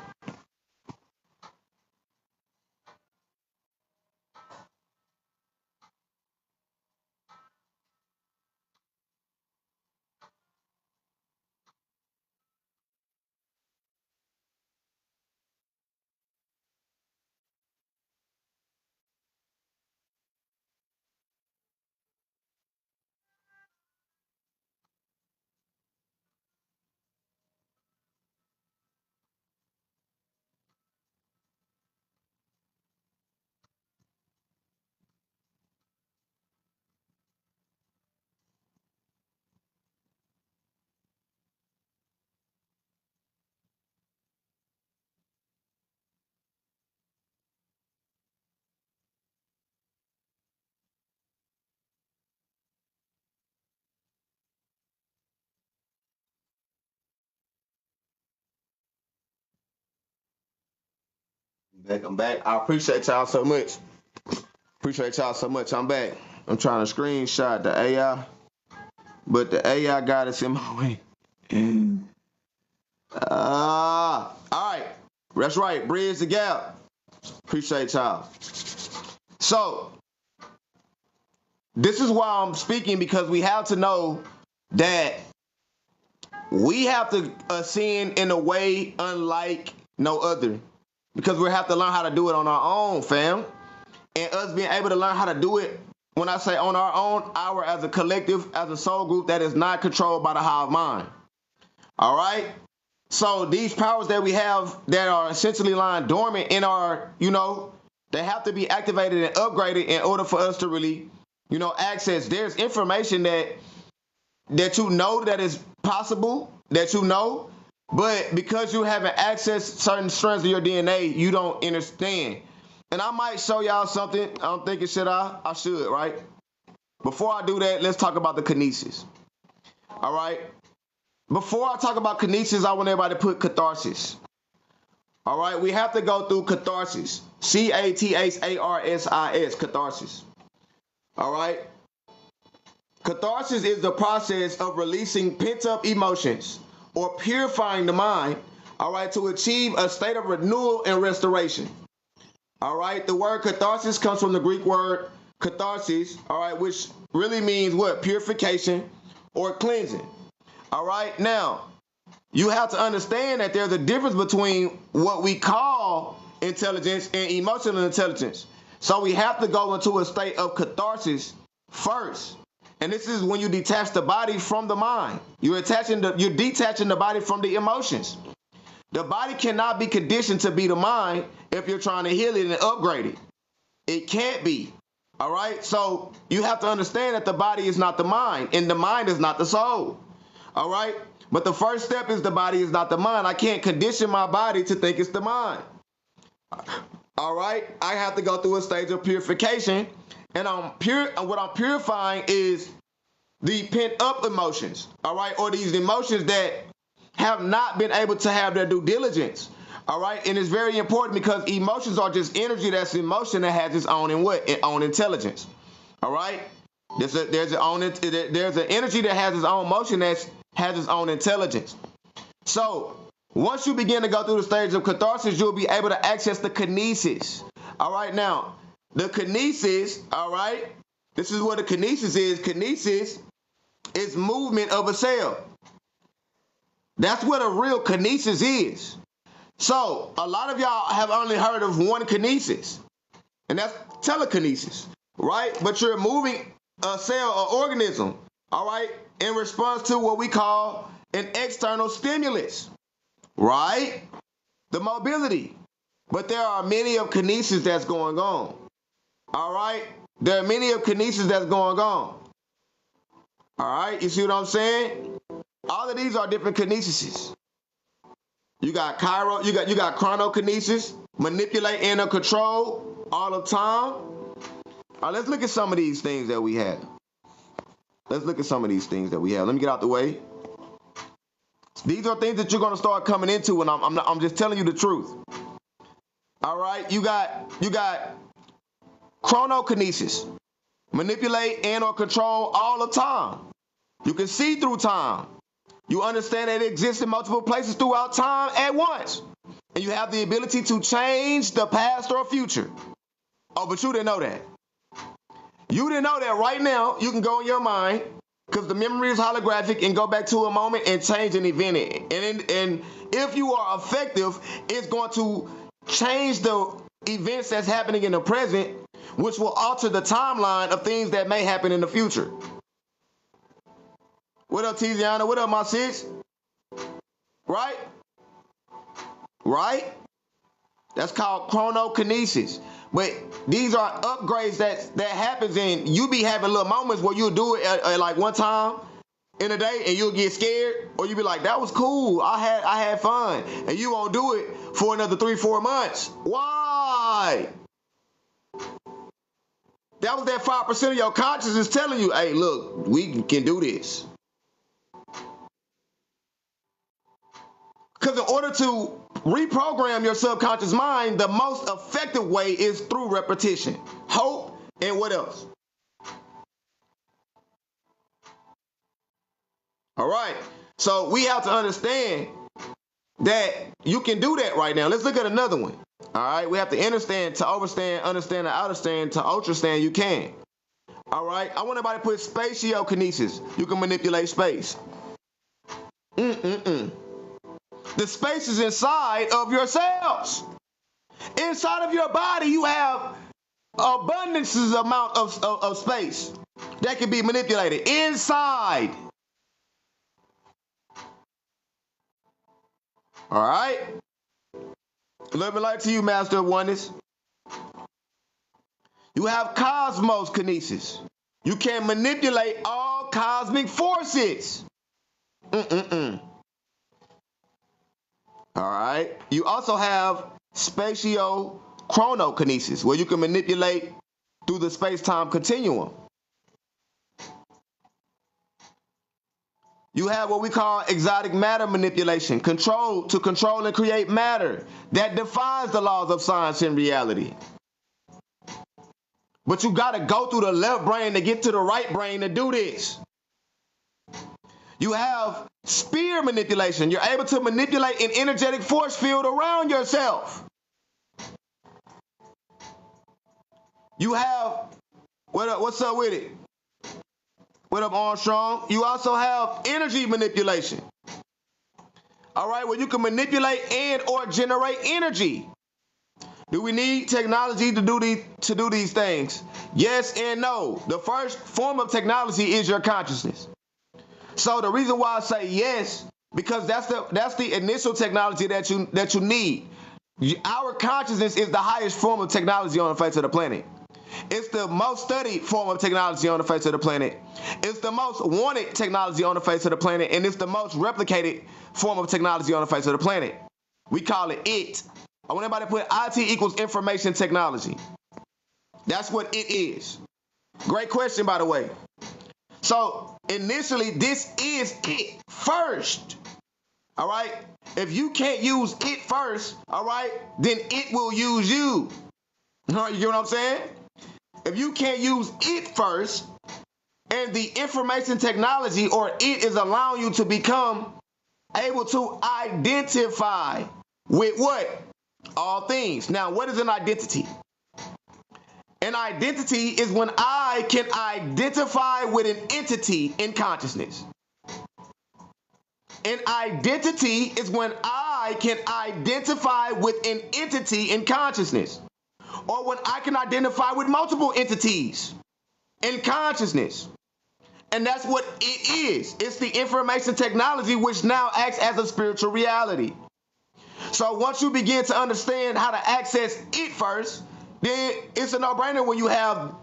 I'm back. I appreciate y'all so much. Appreciate y'all so much. I'm back. I'm trying to screenshot the AI, but the AI got us in my way. All right. That's right. Bridge the gap. Appreciate y'all. So, this is why I'm speaking, because we have to know that we have to ascend in a way unlike no other, because we have to learn how to do it on our own, fam. And us being able to learn how to do it, when I say on our own, our as a collective, as a soul group that is not controlled by the hive mind. All right? So these powers that we have that are essentially lying dormant in our, they have to be activated and upgraded in order for us to really, access. There's information that that is possible, but because you haven't accessed certain strands of your DNA, you don't understand. And I might show y'all something. I'm thinking, should I? I should, right? Before I do that, let's talk about the kinesis. All right? Before I talk about kinesis, I want everybody to put catharsis. All right? We have to go through catharsis. CATHARSIS, catharsis. All right? Catharsis is the process of releasing pent-up emotions or purifying the mind, all right, to achieve a state of renewal and restoration. All right, the word catharsis comes from the Greek word catharsis, all right, which really means what? Purification or cleansing. All right, now, you have to understand that there's a difference between what we call intelligence and emotional intelligence. So we have to go into a state of catharsis first. And this is when you detach the body from the mind. You're detaching the body from the emotions. The body cannot be conditioned to be the mind if you're trying to heal it and upgrade it. It can't be. All right? So you have to understand that the body is not the mind, and the mind is not the soul. All right? But the first step is the body is not the mind. I can't condition my body to think it's the mind. All right? I have to go through a stage of purification, and what I'm purifying is the pent-up emotions, all right, or these emotions that have not been able to have their due diligence, all right? And it's very important because emotions are just energy that's in motion that has its own own intelligence, all right? There's an energy that has its own motion that has its own intelligence. So once you begin to go through the stage of catharsis, you'll be able to access the kinesis, all right? Now, the kinesis, all right, this is what a kinesis is. Kinesis is movement of a cell. That's what a real kinesis is. So a lot of y'all have only heard of one kinesis, and that's telekinesis, right? But you're moving a cell or organism, all right, in response to what we call an external stimulus, right? The mobility. But there are many of kinesis that's going on, all right? There are many of kinesis that's going on, all right? You see what I'm saying? All of these are different kinesises. You got you got chronokinesis, manipulate and control all the time. All right, let's look at some of these things that we have. Let's look at some of these things that we have. Let me get out the way. These are things that you're going to start coming into, and I'm just telling you the truth. All right, you got chronokinesis, manipulate and or control all the time. You can see through time. You understand that it exists in multiple places throughout time at once. And you have the ability to change the past or future. Oh, but you didn't know that. You didn't know that right now you can go in your mind, because the memory is holographic, and go back to a moment and change an event. And if you are effective, it's going to change the events that's happening in the present, which will alter the timeline of things that may happen in the future. What up, Tiziana? What up, my sis? Right? Right? That's called chronokinesis. But these are upgrades that happens, and you be having little moments where you'll do it at like one time in a day, and you'll get scared, or you'll be like, that was cool. I had fun. And you won't do it for another 3-4 months. Why? That was that 5% of your consciousness telling you, hey, look, we can do this. Because in order to reprogram your subconscious mind, the most effective way is through repetition, hope, and what else? All right. So we have to understand that you can do that right now. Let's look at another one. All right. We have to understand, to overstand, understand, to understand, to ultrastand, you can. All right. I want everybody to put spatiokinesis. You can manipulate space. The space is inside of your cells. Inside of your body, you have abundances amount of space that can be manipulated inside. All right? A little bit like to you, Master of Oneness. You have cosmos kinesis. You can manipulate all cosmic forces. All right. You also have spatio-chronokinesis, where you can manipulate through the space-time continuum. You have what we call exotic matter manipulation, control and create matter that defies the laws of science and reality. But you got to go through the left brain to get to the right brain to do this. You have sphere manipulation. You're able to manipulate an energetic force field around yourself. You have, what's up with it? What up, Armstrong? You also have energy manipulation. All right, well, you can manipulate and or generate energy. Do we need technology to do these things? Yes and no. The first form of technology is your consciousness. So the reason why I say yes, because that's the initial technology that you need. Our consciousness is the highest form of technology on the face of the planet. It's the most studied form of technology on the face of the planet. It's the most wanted technology on the face of the planet, and it's the most replicated form of technology on the face of the planet. We call it IT. I want everybody to put IT equals information technology. That's what it is. Great question, by the way. So initially, this is it first. All right. If you can't use it first, all right, then it will use you. All right, you get what I'm saying? If you can't use it first, and the information technology or it is allowing you to become able to identify with what? All things. Now, what is an identity? An identity is when I can identify with an entity in consciousness. An identity is when I can identify with an entity in consciousness. or when I can identify with multiple entities in consciousness. And that's what it is. It's the information technology which now acts as a spiritual reality. So once you begin to understand how to access it first, then it's a no-brainer when you have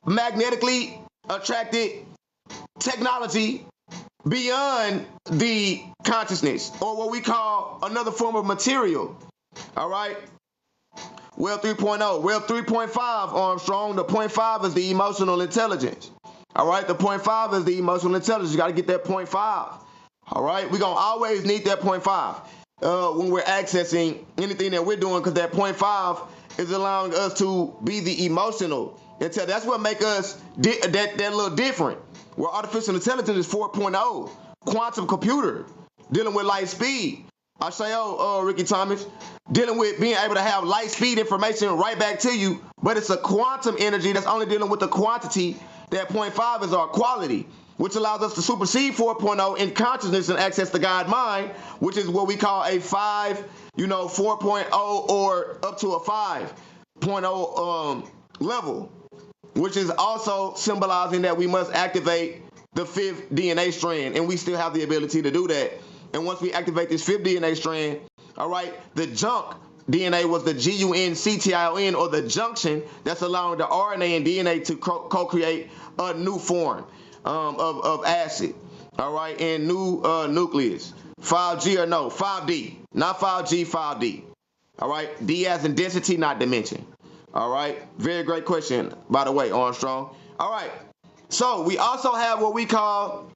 magnetically attracted technology beyond the consciousness, or what we call another form of material. All right. Well 3.0, well 3.5, Armstrong. The 0.5 is the emotional intelligence. All right. The 0.5 is the emotional intelligence. You got to get that 0.5. All right. We're going to always need that 0.5 when we're accessing anything that we're doing, because that 0.5 is allowing us to be the emotional intelligence. That's what makes us that little different. Where artificial intelligence is 4.0, quantum computer, dealing with light speed. I say, Ricky Thomas, dealing with being able to have light speed information right back to you, but it's a quantum energy that's only dealing with the quantity. That 0.5 is our quality, which allows us to supersede 4.0 in consciousness and access the God mind, which is what we call a 5, 4.0 or up to a 5.0 level, which is also symbolizing that we must activate the 5th DNA strand, and we still have the ability to do that. And once we activate this 5th DNA strand, all right, the junk DNA was the GUNCTION, or the junction that's allowing the RNA and DNA to co-create a new form of acid, all right, and new nucleus. 5G or no, 5D, not 5G, 5D. All right, D as in density, not dimension. All right, very great question, by the way, Armstrong. All right, so we also have what we call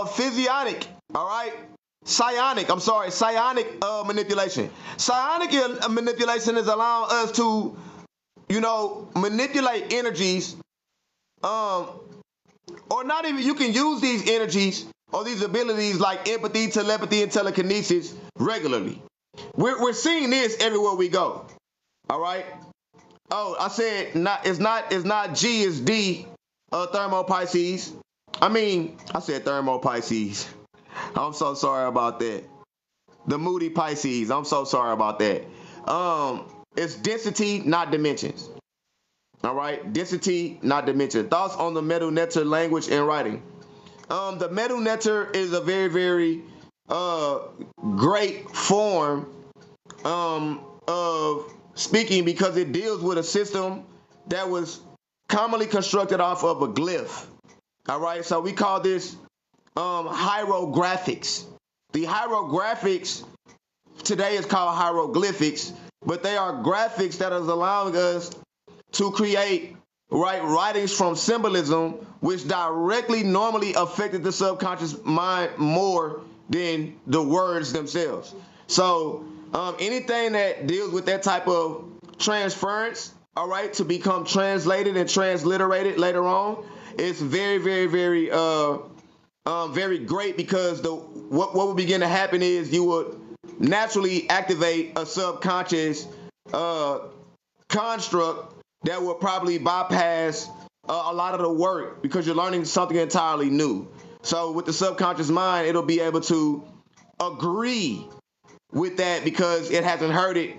physionic, all right, psionic manipulation. Psionic manipulation is allowing us to, manipulate energies, or not even, you can use these energies or these abilities like empathy, telepathy, and telekinesis regularly. We're seeing this everywhere we go. All right. Oh, I said it's not G, it's D, thermo Pisces. I said thermo Pisces. I'm so sorry about that. The moody Pisces. I'm so sorry about that. It's density, not dimensions. All right, density, not dimension. Thoughts on the Medu Neter language and writing? The Medu Neter is a very, very great form of speaking, because it deals with a system that was commonly constructed off of a glyph. All right, so we call this hieroglyphics. The hieroglyphics today is called hieroglyphics, but they are graphics that is allowing us to create writings from symbolism, which directly normally affected the subconscious mind more than the words themselves. So anything that deals with that type of transference, all right, to become translated and transliterated later on, it's very, very, very, very great, because what will begin to happen is you would naturally activate a subconscious construct that will probably bypass a lot of the work, because you're learning something entirely new. So with the subconscious mind, it'll be able to agree with that because it hasn't heard it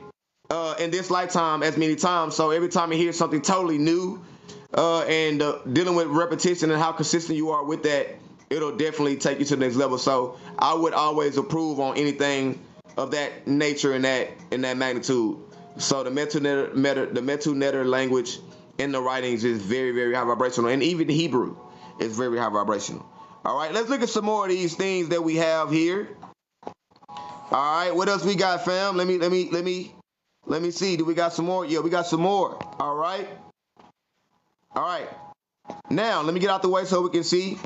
in this lifetime as many times. So every time you hear something totally new and dealing with repetition and how consistent you are with that, it'll definitely take you to the next level. So I would always approve on anything of that nature and that magnitude. So the Medu Neter language in the writings is very, very high vibrational, and even the Hebrew is very high vibrational. All right, let's look at some more of these things that we have here. All right, what else we got, fam? Let me see. Do we got some more? Yeah, we got some more. All right. Now let me get out the way so we can see.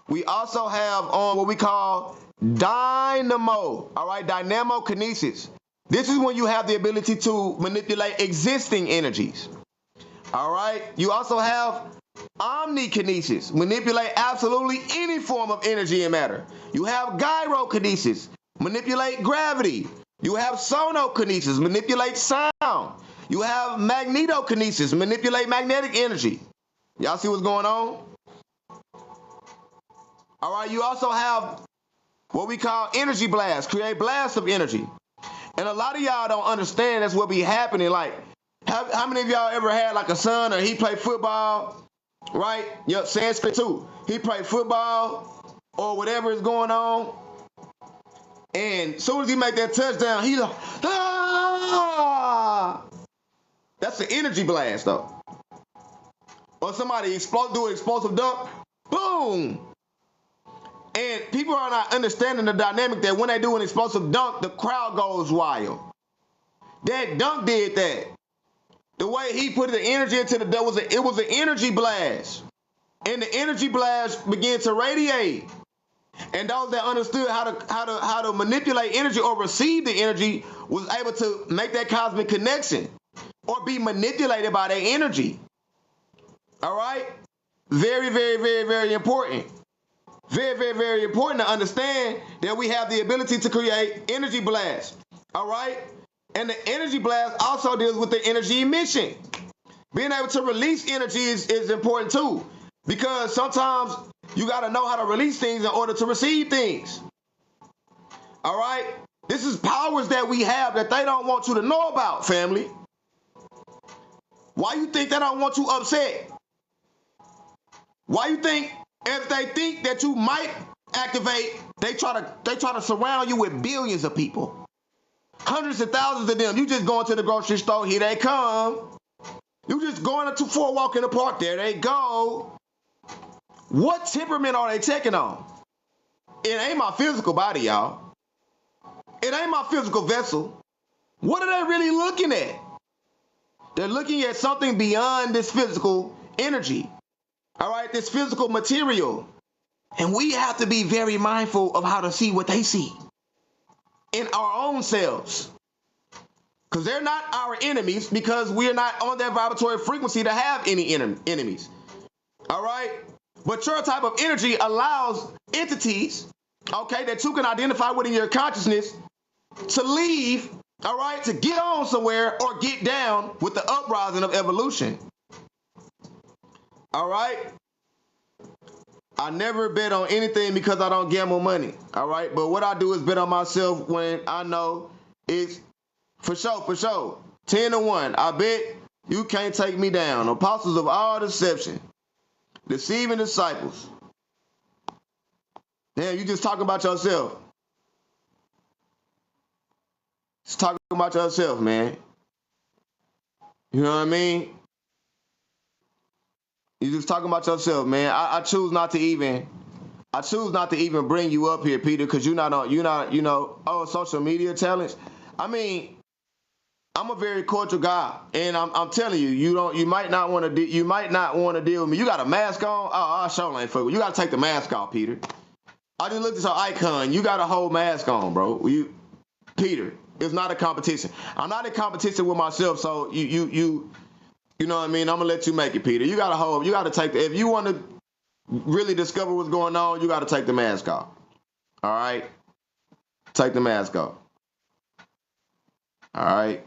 We also have on what we call dynamo. All right, dynamokinesis. This is when you have the ability to manipulate existing energies. All right. You also have omnikinesis, manipulate absolutely any form of energy and matter. You have gyrokinesis, manipulate gravity. You have sonokinesis, manipulate sound. You have magnetokinesis, manipulate magnetic energy. Y'all see what's going on? All right, you also have what we call energy blasts, create blasts of energy. And a lot of y'all don't understand that's what be happening. Like, how many of y'all ever had like a son or he played football, right? Yep, Sanskrit too. He played football or whatever is going on. And as soon as he make that touchdown, he like, ah! That's an energy blast though. Or somebody do an explosive dunk, boom. And people are not understanding the dynamic that when they do an explosive dunk, the crowd goes wild. That dunk did that. The way he put the energy into it was an energy blast. And the energy blast began to radiate. And those that understood how to manipulate energy or receive the energy was able to make that cosmic connection or be manipulated by that energy. All right? Very, very, very, very important. Very, very, very important to understand that we have the ability to create energy blasts. All right? And the energy blast also deals with the energy emission. Being able to release energy is important too, because sometimes you got to know how to release things in order to receive things. All right? This is powers that we have that they don't want you to know about, family. Why you think they don't want you upset? Why you think if they think that you might activate, they try to surround you with billions of people, hundreds of thousands of them. You just going to the grocery store, here they come. You just going for a walk in the park, there they go. What temperament are they taking on? It ain't my physical body, y'all. It ain't my physical vessel. What are they really looking at? They're looking at something beyond this physical energy. All right, this physical material. And we have to be very mindful of how to see what they see in our own selves. Because they're not our enemies, because we're not on that vibratory frequency to have any enemies. All right? But your type of energy allows entities, okay, that you can identify within your consciousness to leave, all right, to get on somewhere or get down with the uprising of evolution. All right? I never bet on anything because I don't gamble money. All right? But what I do is bet on myself when I know it's for sure. 10-1. I bet you can't take me down. Apostles of all deception. Deceiving disciples. Damn, you just talking about yourself. Just talking about yourself, man. You know what I mean? You just talking about yourself, man. I choose not to even bring you up here, Peter, because you're not social media challenge. I mean, I'm a very cordial guy, and I'm telling you, you might not want to deal with me. You got a mask on? Oh, I sure ain't fuck with you. You got to take the mask off, Peter. I just looked at your icon. You got a whole mask on, bro. Peter, it's not a competition. I'm not in competition with myself, so you know what I mean? I'm gonna let you make it, Peter. You gotta take if you want to really discover what's going on, you gotta take the mask off. All right? Take the mask off. All right?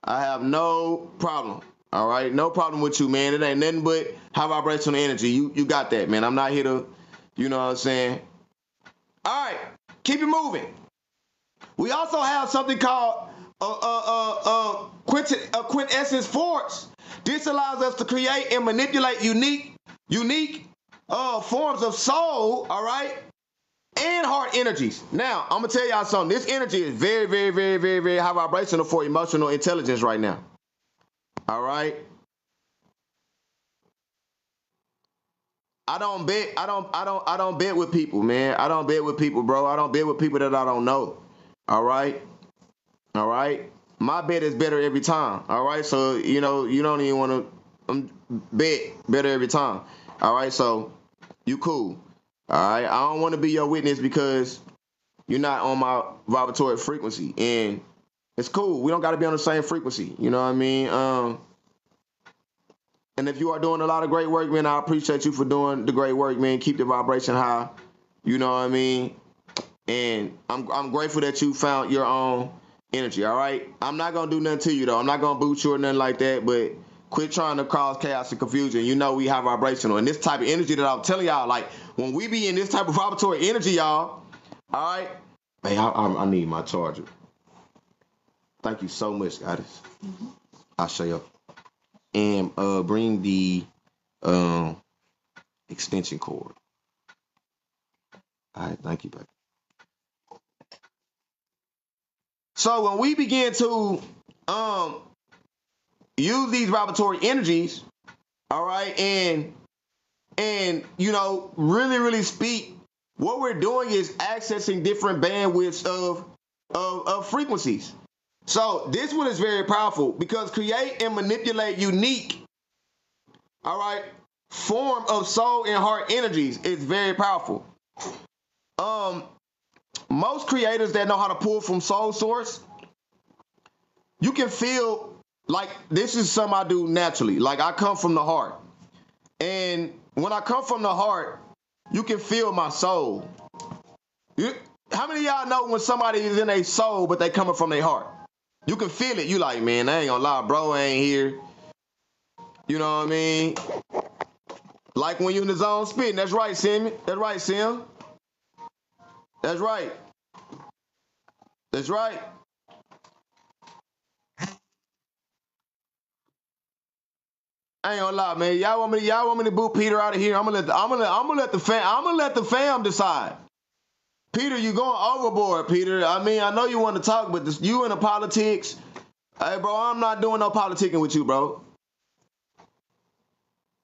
I have no problem. All right? No problem with you, man. It ain't nothing but high vibrational energy. You got that, man. I'm not here to, you know what I'm saying? All right. Keep it moving. We also have something called quintessence force. This allows us to create and manipulate unique forms of soul, all right, and heart energies. Now, I'm gonna tell y'all something. This energy is very, very, very, very, very high vibrational for emotional intelligence right now. All right. I don't bet with people, man. I don't bet with people, bro. I don't bet with people that I don't know. All right. All right. My bet is better every time. All right. So, you don't even want to bet better every time. All right. So you cool. All right. I don't want to be your witness because you're not on my vibratory frequency, and it's cool. We don't got to be on the same frequency. You know what I mean? And if you are doing a lot of great work, man, I appreciate you for doing the great work, man. Keep the vibration high. You know what I mean? And I'm grateful that you found your own energy, all right? I'm not going to do nothing to you, though. I'm not going to boot you or nothing like that, but Quit trying to cause chaos and confusion. You know we have vibrational. And this type of energy that I'm telling y'all, like, when we be in this type of vibratory energy, y'all, all right? Hey, I need my charger. Thank you so much, Goddess. I'll show you. And bring the extension cord. All right, thank you, baby. So when we begin to use these vibratory energies, all right, and you know, really speak, what we're doing is accessing different bandwidths of frequencies. So this one is very powerful because create and manipulate unique, all right, form of soul and heart energies is very powerful. Most creators that know how to pull from soul source, you can feel like this is something I do naturally. Like I come from the heart. And when I come from the heart, you can feel my soul. How many of y'all know when somebody is in a soul, but they coming from their heart? You can feel it. You like, man, I ain't gonna lie, bro, I ain't here. You know what I mean? Like when you in the zone spitting. That's right, Sim. That's right, Sim. That's right. That's right. I ain't gonna lie, man. Y'all want me to boot Peter out of here? I'm gonna let the fam decide. Peter, you going overboard, Peter. I mean, I know you want to talk, but you in the politics. Hey, bro, I'm not doing no politicking with you, bro.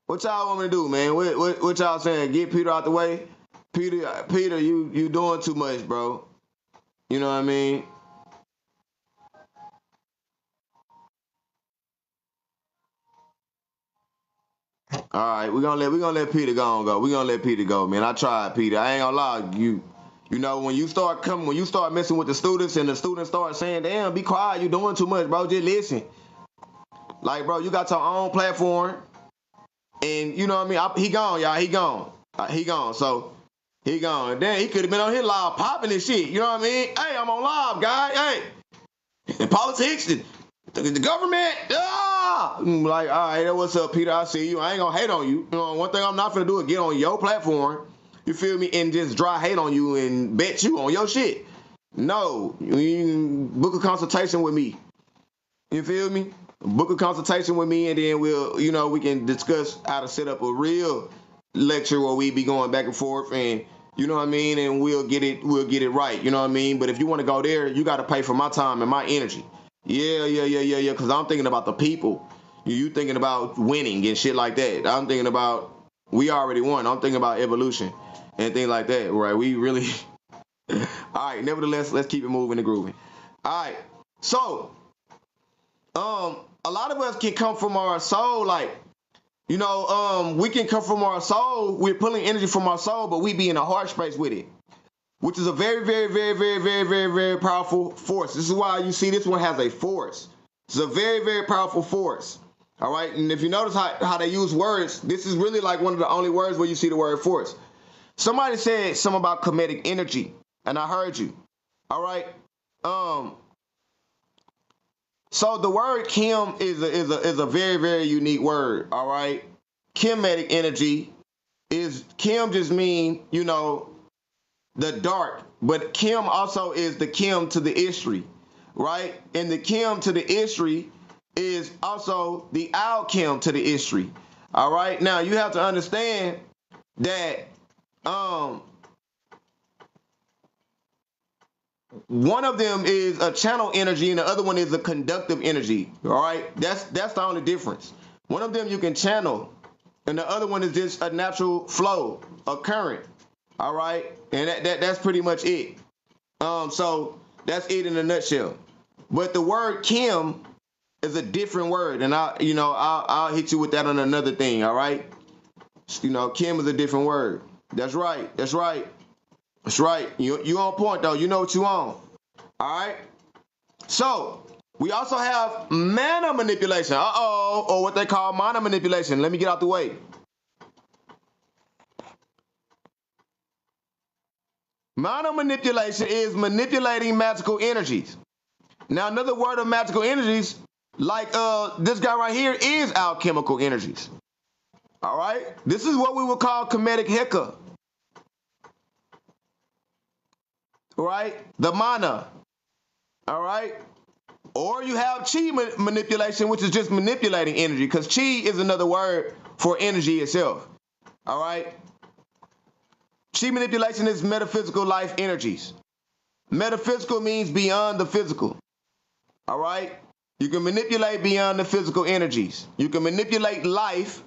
What y'all want me to do, man? What y'all saying? Get Peter out the way? Peter, you doing too much, bro. You know what I mean? All right, we're gonna let Peter go. We're gonna let Peter go, man. I tried, Peter. I ain't gonna lie. You know, when you start messing with the students and the students start saying, damn, be quiet, you doing too much, bro. Just listen. Like, bro, you got your own platform. And you know what I mean? He gone, y'all. He gone. He gone. So he gone. And then he could have been on his live popping and shit. You know what I mean? Hey, I'm on live, guy. Hey. The politics, the government. Ah! Like, all right, what's up, Peter? I see you. I ain't gonna hate on you. You know, one thing I'm not gonna do is get on your platform, you feel me, and just dry hate on you and bet you on your shit. No. You can book a consultation with me. You feel me? Book a consultation with me, and then we can discuss how to set up a real lecture where we be going back and forth, and you know what I mean, and we'll get it right. You know what I mean? But if you want to go there, you got to pay for my time and my energy. Yeah. Because I'm thinking about the people. You thinking about winning and shit like that. I'm thinking about we already won. I'm thinking about evolution and things like that. Right? We really. All right. Nevertheless, let's keep it moving and grooving. All right. So, a lot of us can come from our soul, like, you know, we can come from our soul. We're pulling energy from our soul, but we be in a heart space with it, which is a very, very, very, very, very, very, very powerful force. This is why you see this one has a force. It's a very, very powerful force. All right. And if you notice how they use words, this is really like one of the only words where you see the word force. Somebody said something about kinetic energy, and I heard you. All right. So the word Kim is a very, very unique word. All right. Kinetic energy is Kim just mean, you know, the dark, but Kim also is the Kim to the Istri, right? And the Kim to the Istri is also the Al Kim to the Istri. All right. Now you have to understand that one of them is a channel energy and the other one is a conductive energy. All right. That's the only difference. One of them you can channel and the other one is just a natural flow, a current. All right. And that's pretty much it. So that's it in a nutshell. But the word Kim is a different word. And I'll hit you with that on another thing. All right. You know, Kim is a different word. That's right. That's right. That's right. You on point though. You know what you on. All right. So we also have mana manipulation. Or what they call mana manipulation. Let me get out the way. Mana manipulation is manipulating magical energies. Now, another word of magical energies, Like this guy right here is alchemical energies. All right, this is what we would call comedic heka. Right, the mana. All right, or you have chi manipulation, which is just manipulating energy, because chi is another word for energy itself. All right, chi manipulation is metaphysical life energies. Metaphysical means beyond the physical. All right, you can manipulate beyond the physical energies. You can manipulate life.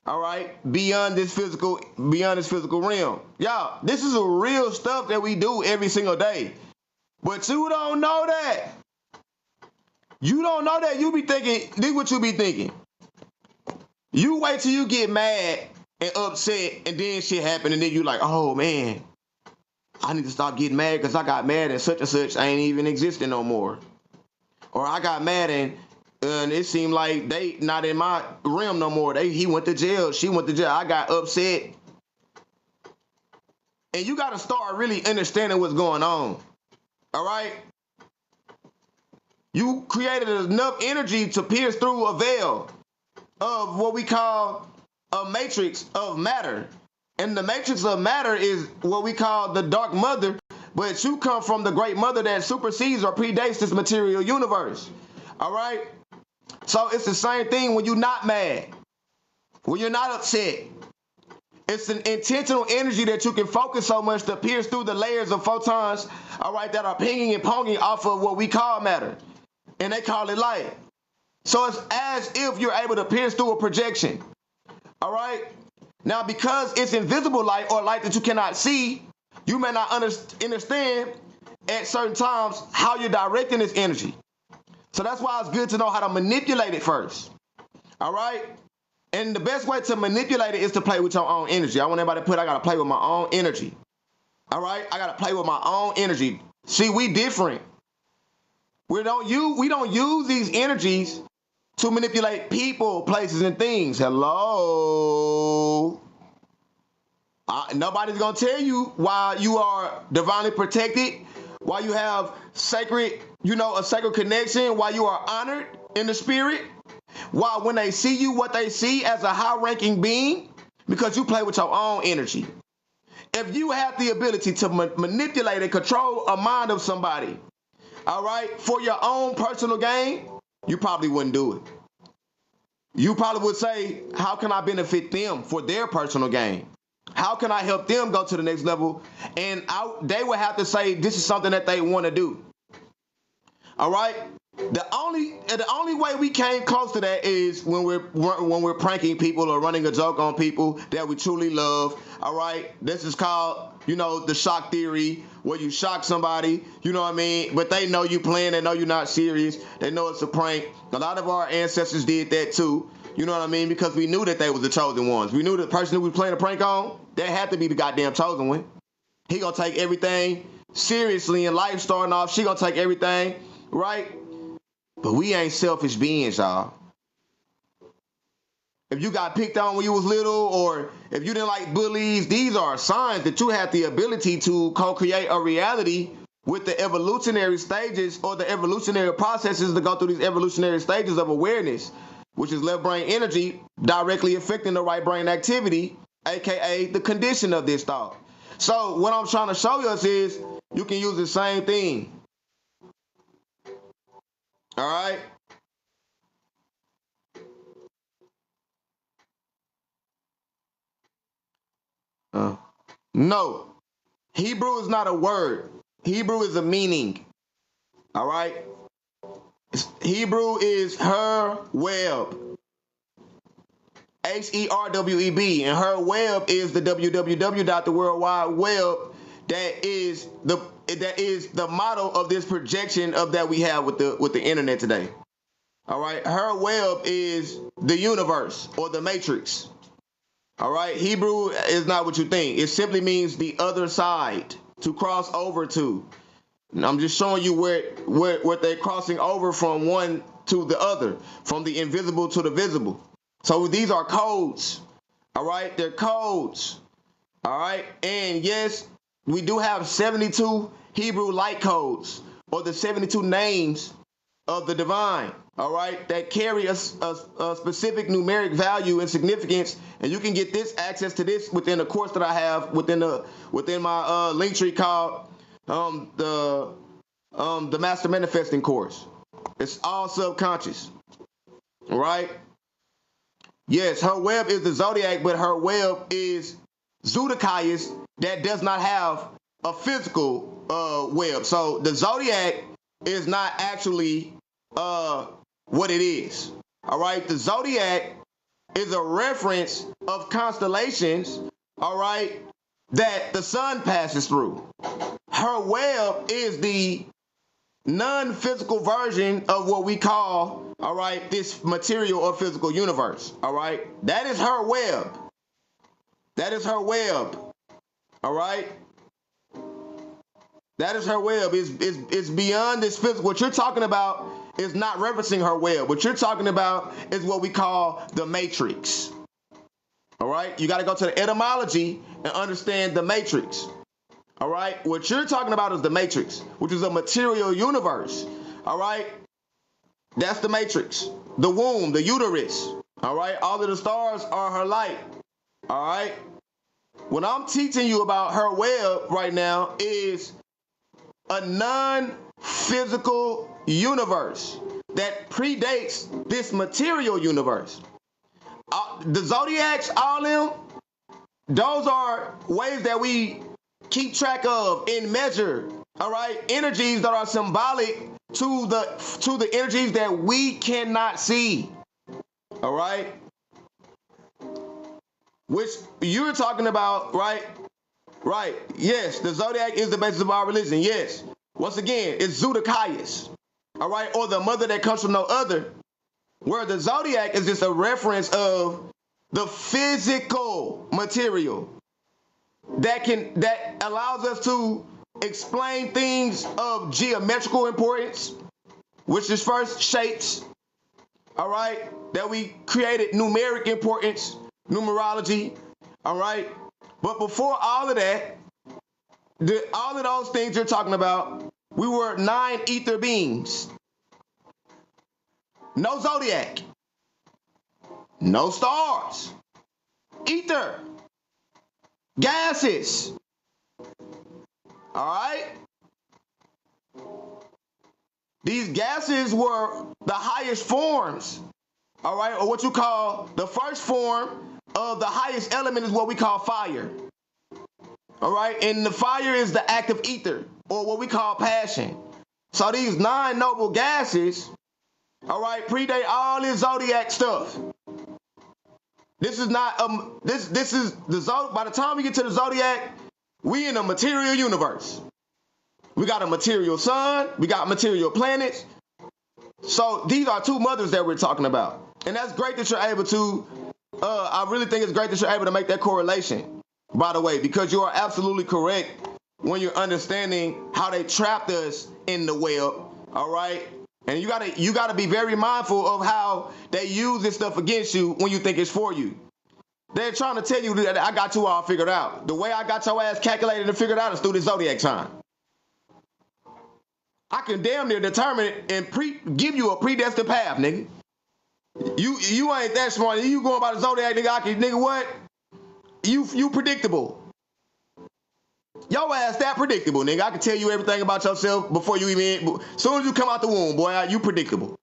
All right, beyond this physical realm. Y'all, this is a real stuff that we do every single day. But you don't know that. You don't know that. You be thinking, this is what you be thinking. You wait till you get mad and upset, and then shit happen, and then you like, oh man, I need to stop getting mad because I got mad and such ain't even existing no more. Or I got mad and it seemed like they not in my realm no more. He went to jail. She went to jail. I got upset. And you got to start really understanding what's going on. All right? You created enough energy to pierce through a veil of what we call a matrix of matter. And the matrix of matter is what we call the dark mother. But you come from the great mother that supersedes or predates this material universe. All right? So it's the same thing when you're not mad, when you're not upset. It's an intentional energy that you can focus so much to pierce through the layers of photons, all right, that are pinging and ponging off of what we call matter. And they call it light. So it's as if you're able to pierce through a projection. All right? Now, because it's invisible light or light that you cannot see, you may not understand at certain times how you're directing this energy. So that's why it's good to know how to manipulate it first. All right? And the best way to manipulate it is to play with your own energy. I want everybody to put, I got to play with my own energy. All right? I got to play with my own energy. See, we different. We don't use these energies to manipulate people, places, and things. Hello? Nobody's going to tell you why you are divinely protected, why you have sacred, a sacred connection, why you are honored in the spirit, why when they see you, what they see as a high-ranking being, because you play with your own energy. If you have the ability to manipulate and control a mind of somebody, all right, for your own personal gain, you probably wouldn't do it. You probably would say, how can I benefit them for their personal gain? How can I help them go to the next level? And they would have to say this is something that they want to do. All right. The only way we came close to that is when we're pranking people or running a joke on people that we truly love. All right. This is called, the shock theory, where you shock somebody, you know what I mean? But they know you playing, they know you're not serious, they know it's a prank. A lot of our ancestors did that too. You know what I mean? Because we knew that they was the chosen ones. We knew the person who we playing a prank on, they had to be the goddamn chosen one. He gonna take everything seriously in life starting off. She gonna take everything, right? But we ain't selfish beings, y'all. If you got picked on when you was little, or if you didn't like bullies, these are signs that you have the ability to co-create a reality with the evolutionary stages or the evolutionary processes to go through these evolutionary stages of awareness, which is left brain energy directly affecting the right brain activity, aka the condition of this thought. So what I'm trying to show us is you can use the same thing. All right? No. Hebrew is not a word. Hebrew is a meaning. All right? Hebrew is her web. HERWEB, and her web is the www. The World Wide Web. That is the model of this projection of that we have with the internet today. All right, her web is the universe or the matrix. All right, Hebrew is not what you think. It simply means the other side, to cross over to. And I'm just showing you where they're crossing over from one to the other, from the invisible to the visible. So these are codes. All right, they're codes. All right, and yes, we do have 72 Hebrew light codes, or the 72 names of the divine, all right, that carry a specific numeric value and significance. And you can get this access to this within the course that I have within my link tree called the Master Manifesting course. It's all subconscious, all right? Yes, her web is the zodiac, but her web is Zodicaius that does not have a physical web. So the zodiac is not actually what it is. All right, the zodiac is a reference of constellations, all right, that the sun passes through. Her web is the non-physical version of what we call, all right, this material or physical universe. All right, that is her web. That is her web. All right. That is her web. It's beyond this physical. What you're talking about is not referencing her web. What you're talking about is what we call the matrix. All right. You got to go to the etymology and understand the matrix. All right. What you're talking about is the matrix, which is a material universe. All right. That's the matrix. The womb, the uterus. All right. All of the stars are her light. All right. What I'm teaching you about her web right now is a non-physical universe that predates this material universe. The zodiacs, all them, those are ways that we keep track of and measure, all right, energies that are symbolic to the energies that we cannot see, all right, which you're talking about, right? Right. Yes, the zodiac is the basis of our religion. Yes. Once again, it's Zodicaius. All right, or the mother that comes from no other. Where the zodiac is just a reference of the physical material that allows us to explain things of geometrical importance, which is first shapes. All right, that we created numeric importance, numerology. All right. But before all of that, all of those things you're talking about, we were 9 ether beings. No zodiac. No stars. Ether. Gases. All right? These gases were the highest forms, all right, or what you call the first form of the highest element is what we call fire. All right, and the fire is the act of ether, or what we call passion. So these 9 noble gases, all right, predate all this zodiac stuff. This is not this is the by the time we get to the zodiac, we in a material universe. We got a material sun, we got material planets. So these are 2 mothers that we're talking about, and that's great that you're able to. I really think it's great that you're able to make that correlation, by the way, because you are absolutely correct when you're understanding how they trapped us in the web, all right? And you gotta be very mindful of how they use this stuff against you when you think it's for you. They're trying to tell you that I got you all figured out. The way I got your ass calculated and figured out is through the zodiac sign. I can damn near determine it and give you a predestined path, nigga. You ain't that smart. You going by the zodiac, nigga, what? You predictable. Your ass that predictable, nigga. I can tell you everything about yourself before you even, as soon as you come out the womb, boy, you predictable.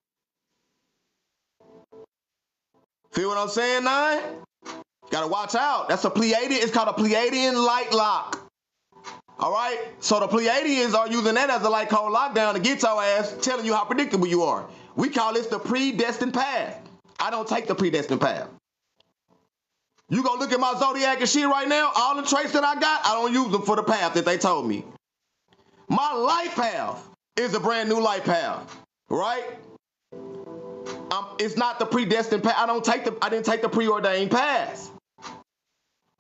Feel what I'm saying, Nine? Gotta watch out. That's a Pleiadian, it's called a Pleiadian light lock. All right? So the Pleiadians are using that as a light code lockdown to get your ass, telling you how predictable you are. We call this the predestined path. I don't take the predestined path. You go look at my zodiac and shit right now, all the traits that I got, I don't use them for the path that they told me. My life path is a brand new life path, right? It's not the predestined path. I didn't take the preordained path,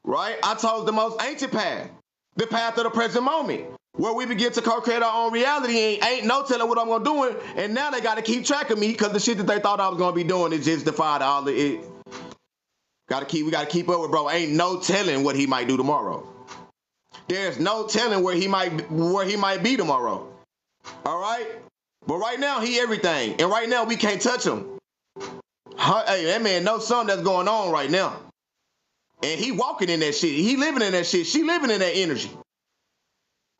right? I chose the most ancient path, the path of the present moment, where we begin to co-create our own reality, and ain't no telling what I'm gonna do. And now they gotta keep track of me because the shit that they thought I was gonna be doing is just defied all the it. We gotta keep up with bro. Ain't no telling what he might do tomorrow. There's no telling where he might be tomorrow. All right? But right now, he everything. And right now, we can't touch him. Hey, that man knows something that's going on right now. And he walking in that shit. He living in that shit. She living in that energy.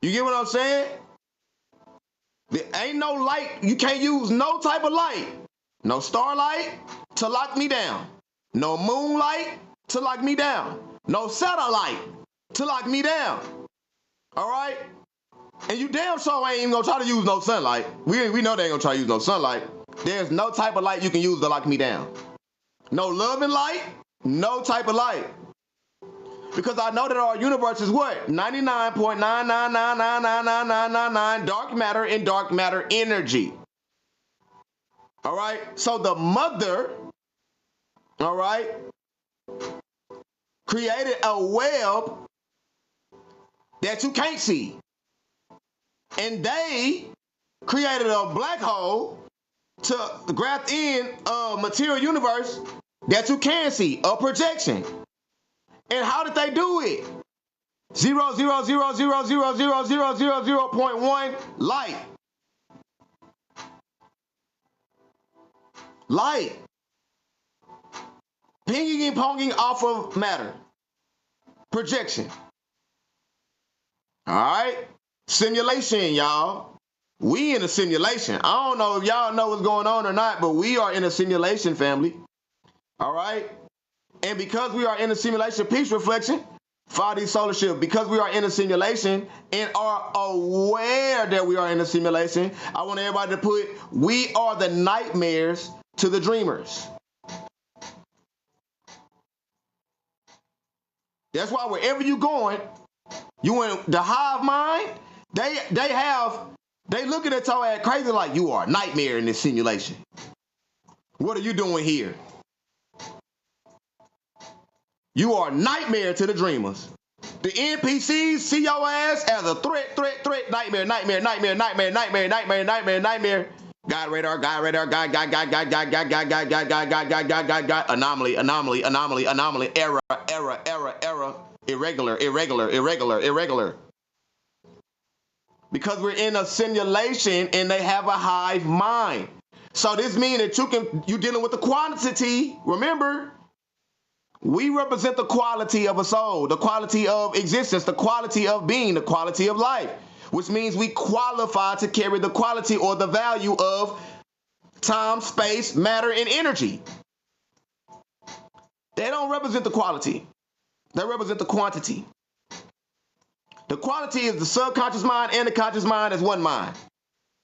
You get what I'm saying? There ain't no light. You can't use no type of light. No starlight to lock me down. No moonlight to lock me down. No satellite to lock me down. All right? And you damn sure ain't even gonna try to use no sunlight. We know they ain't gonna try to use no sunlight. There's no type of light you can use to lock me down. No loving light, no type of light. Because I know that our universe is what? 99.999999999 dark matter and dark matter energy. All right? So the mother, all right, created a web that you can't see. And they created a black hole to graft in a material universe that you can see, a projection. And how did they do it? 0.000000000.1 light. Light. Pinging and ponging off of matter. Projection. All right? Simulation, y'all. We in a simulation. I don't know if y'all know what's going on or not, but we are in a simulation, family. All right? And because we are in a simulation, peace reflection, 5D solar shift, because we are in a simulation and are aware that we are in a simulation, I want everybody to put, we are the nightmares to the dreamers. That's why wherever you going, you in the hive mind, they looking at your ass crazy like you are a nightmare in this simulation. What are you doing here? You are a nightmare to the dreamers. The NPCs see your ass as a threat, nightmare. God radar, anomaly, error, irregular. Because we're in a simulation and they have a hive mind. So this means that you dealing with the quantity. Remember, we represent the quality of a soul, the quality of existence, the quality of being, the quality of life, which means we qualify to carry the quality or the value of time, space, matter, and energy. They don't represent the quality. They represent the quantity. The quality is the subconscious mind and the conscious mind as one mind.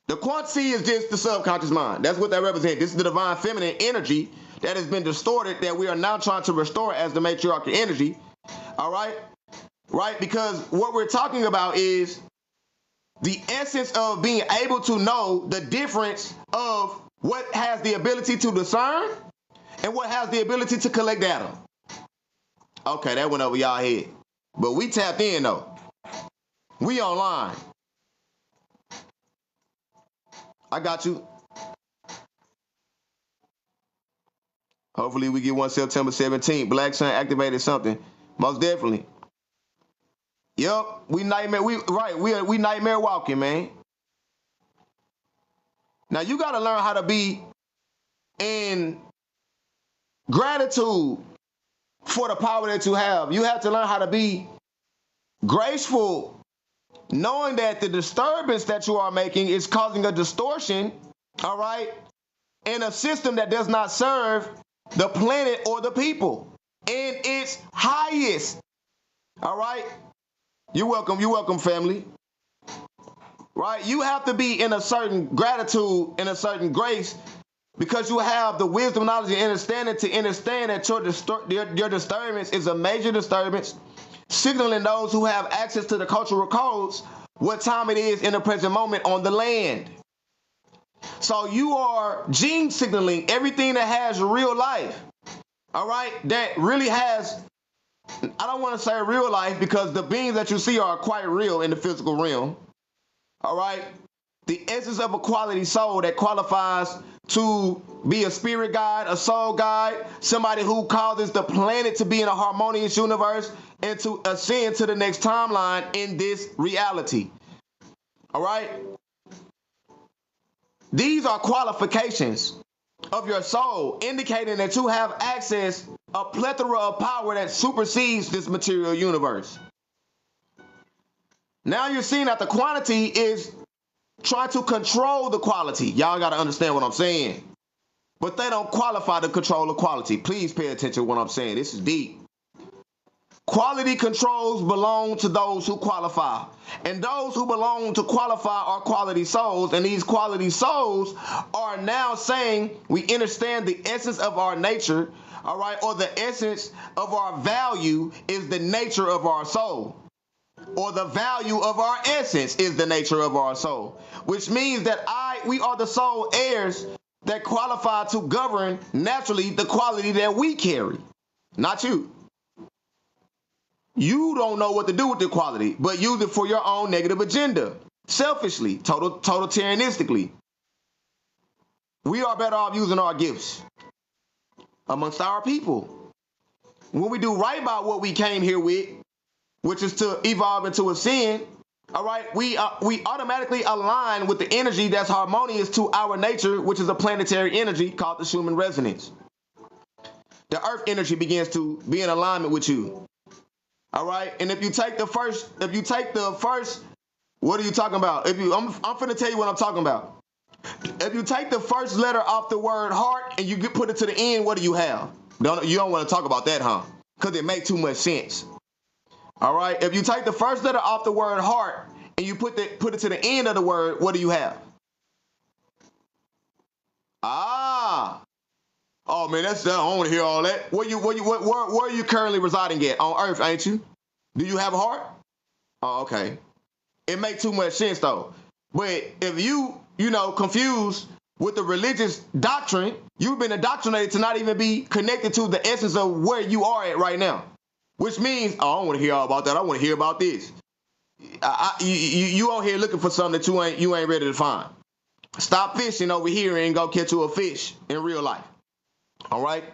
The quantity is just the subconscious mind. That's what they represent. This is the divine feminine energy that has been distorted that we are now trying to restore as the matriarchal energy. All right? Right? Because what we're talking about is the essence of being able to know the difference of what has the ability to discern and what has the ability to collect data. Okay, that went over y'all head. But we tapped in though. We online. I got you. Hopefully we get one September 17th. Black Sun activated something. Most definitely. Yup, we nightmare walking, man. Now you gotta learn how to be in gratitude for the power that you have. You have to learn how to be graceful, knowing that the disturbance that you are making is causing a distortion, all right, in a system that does not serve the planet or the people in its highest. All right? You're welcome, family. Right? You have to be in a certain gratitude, in a certain grace, because you have the wisdom, knowledge, and understanding to understand that your disturbance is a major disturbance, signaling those who have access to the cultural codes what time it is in the present moment on the land. So you are gene signaling everything that has real life, all right, that really has, I don't want to say real life because the beings that you see are quite real in the physical realm, all right, the essence of a quality soul that qualifies to be a spirit guide, a soul guide, somebody who causes the planet to be in a harmonious universe and to ascend to the next timeline in this reality, all right? These are qualifications of your soul, indicating that you have access a plethora of power that supersedes this material universe. Now you're seeing that the quantity is trying to control the quality. Y'all got to understand what I'm saying. But they don't qualify to control the quality. Please pay attention to what I'm saying. This is deep. Quality controls belong to those who qualify. And those who belong to qualify are quality souls. And these quality souls are now saying we understand the essence of our nature, all right, or the essence of our value is the nature of our soul. Or the value of our essence is the nature of our soul. Which means that we are the soul heirs that qualify to govern naturally the quality that we carry. Not you. You don't know what to do with the quality, but use it for your own negative agenda. Selfishly, totalitarianistically. We are better off using our gifts amongst our people. When we do right by what we came here with, which is to evolve into a sin, all right, we automatically align with the energy that's harmonious to our nature, which is a planetary energy called the Schumann resonance. The earth energy begins to be in alignment with you. All right, and if you take the first, what are you talking about? I'm finna tell you what I'm talking about. If you take the first letter off the word heart and you put it to the end, what do you have? You don't want to talk about that, huh? Because it makes too much sense. All right, if you take the first letter off the word heart and you put it to the end of the word, what do you have? Oh man, I don't want to hear all that. Where are you currently residing at? On Earth, ain't you? Do you have a heart? Oh, okay. It makes too much sense though. But if you confused with the religious doctrine, you've been indoctrinated to not even be connected to the essence of where you are at right now. Which means, I don't want to hear all about that. I want to hear about this. You on here looking for something that you ain't ready to find. Stop fishing over here and go catch you a fish in real life. All right.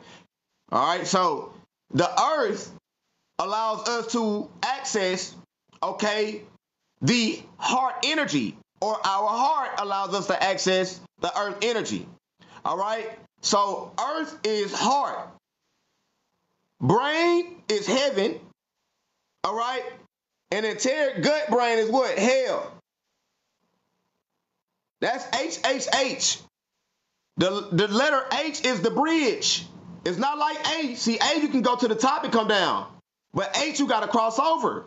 So the earth allows us to access, the heart energy, or our heart allows us to access the earth energy. All right. So earth is heart. Brain is heaven. All right. And enteric gut brain is what? Hell. That's HHH. The letter H is the bridge. It's not like A. See, A, you can go to the top and come down. But H, you got to cross over.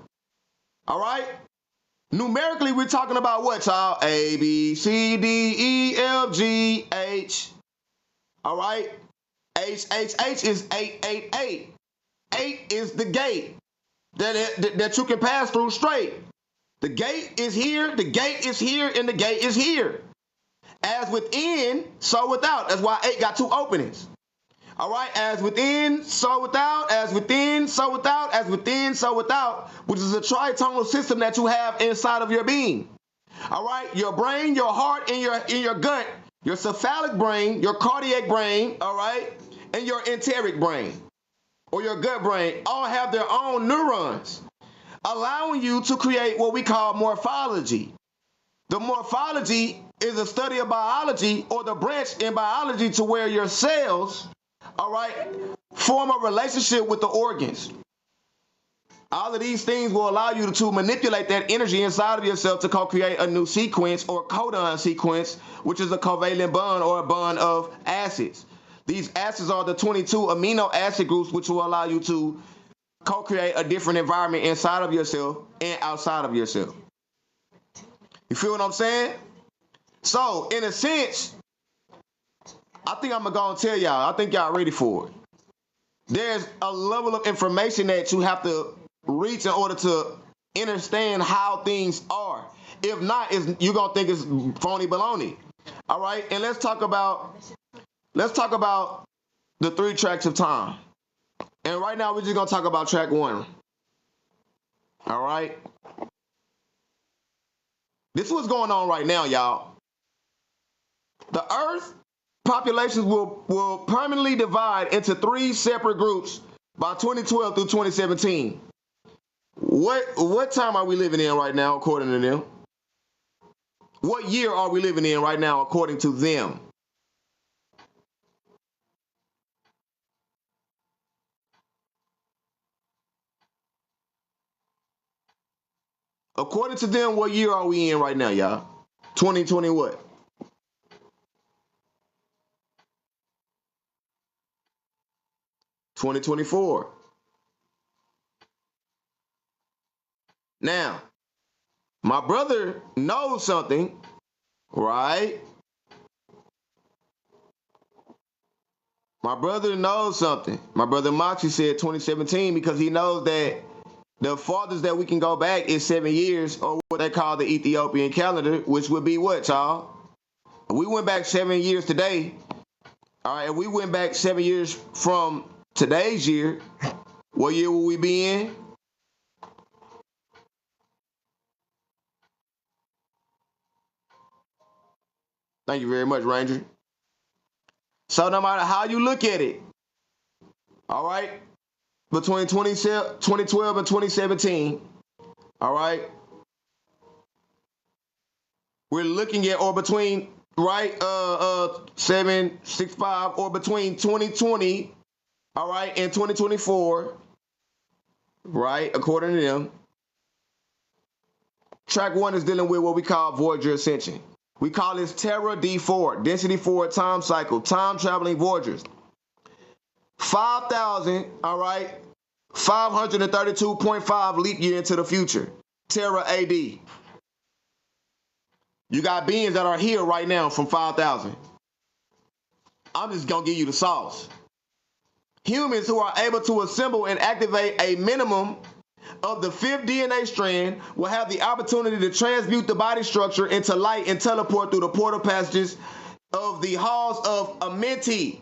All right? Numerically, we're talking about what, y'all? A, B, C, D, E, F, G, H. All right? H is 888. 8 is the gate that you can pass through straight. The gate is here, the gate is here, and the gate is here. As within, so without. That's why 8 got 2 openings. All right, as within, so without, as within, so without, as within, so without, which is a tritonal system that you have inside of your being. All right, your brain, your heart, and your gut, your cephalic brain, your cardiac brain, all right, and your enteric brain, or your gut brain, all have their own neurons, allowing you to create what we call morphology. The morphology is a study of biology, or the branch in biology to where your cells, all right, form a relationship with the organs. All of these things will allow you to manipulate that energy inside of yourself to co-create a new sequence or codon sequence, which is a covalent bond or a bond of acids. These acids are the 22 amino acid groups, which will allow you to co-create a different environment inside of yourself and outside of yourself. You feel what I'm saying? So, in a sense, I think I'm going to go and tell y'all, I think y'all ready for it. There's a level of information that you have to reach in order to understand how things are. If not, you're going to think it's phony baloney. All right? And let's talk about the 3 tracks of time. And right now, we're just going to talk about track 1. All right? This is what's going on right now, y'all. The Earth populations will permanently divide into 3 separate groups by 2012 through 2017. What time are we living in right now, according to them? What year are we living in right now according to them? According to them, what year are we in right now, y'all? 2020 what? 2024. Now, my brother knows something, right? My brother knows something. My brother Moxie said 2017 because he knows that the farthest that we can go back is 7 years, or what they call the Ethiopian calendar, which would be what, y'all? We went back 7 years today. All right, and we went back 7 years from today's year. What year will we be in? Thank you very much, Ranger. So no matter how you look at it, all right, between 2012 and 2017, all right, we're looking at, or between, right, 765, or between 2020, all right, and 2024, right, according to them. Track 1 is dealing with what we call Voyager Ascension. We call this Terra D4, Density 4 time cycle, time traveling Voyagers. 5,000, all right, 532.5 leap year into the future, Terra AD. You got beings that are here right now from 5,000. I'm just going to give you the sauce. Humans who are able to assemble and activate a minimum of the 5th DNA strand will have the opportunity to transmute the body structure into light and teleport through the portal passages of the halls of Amenti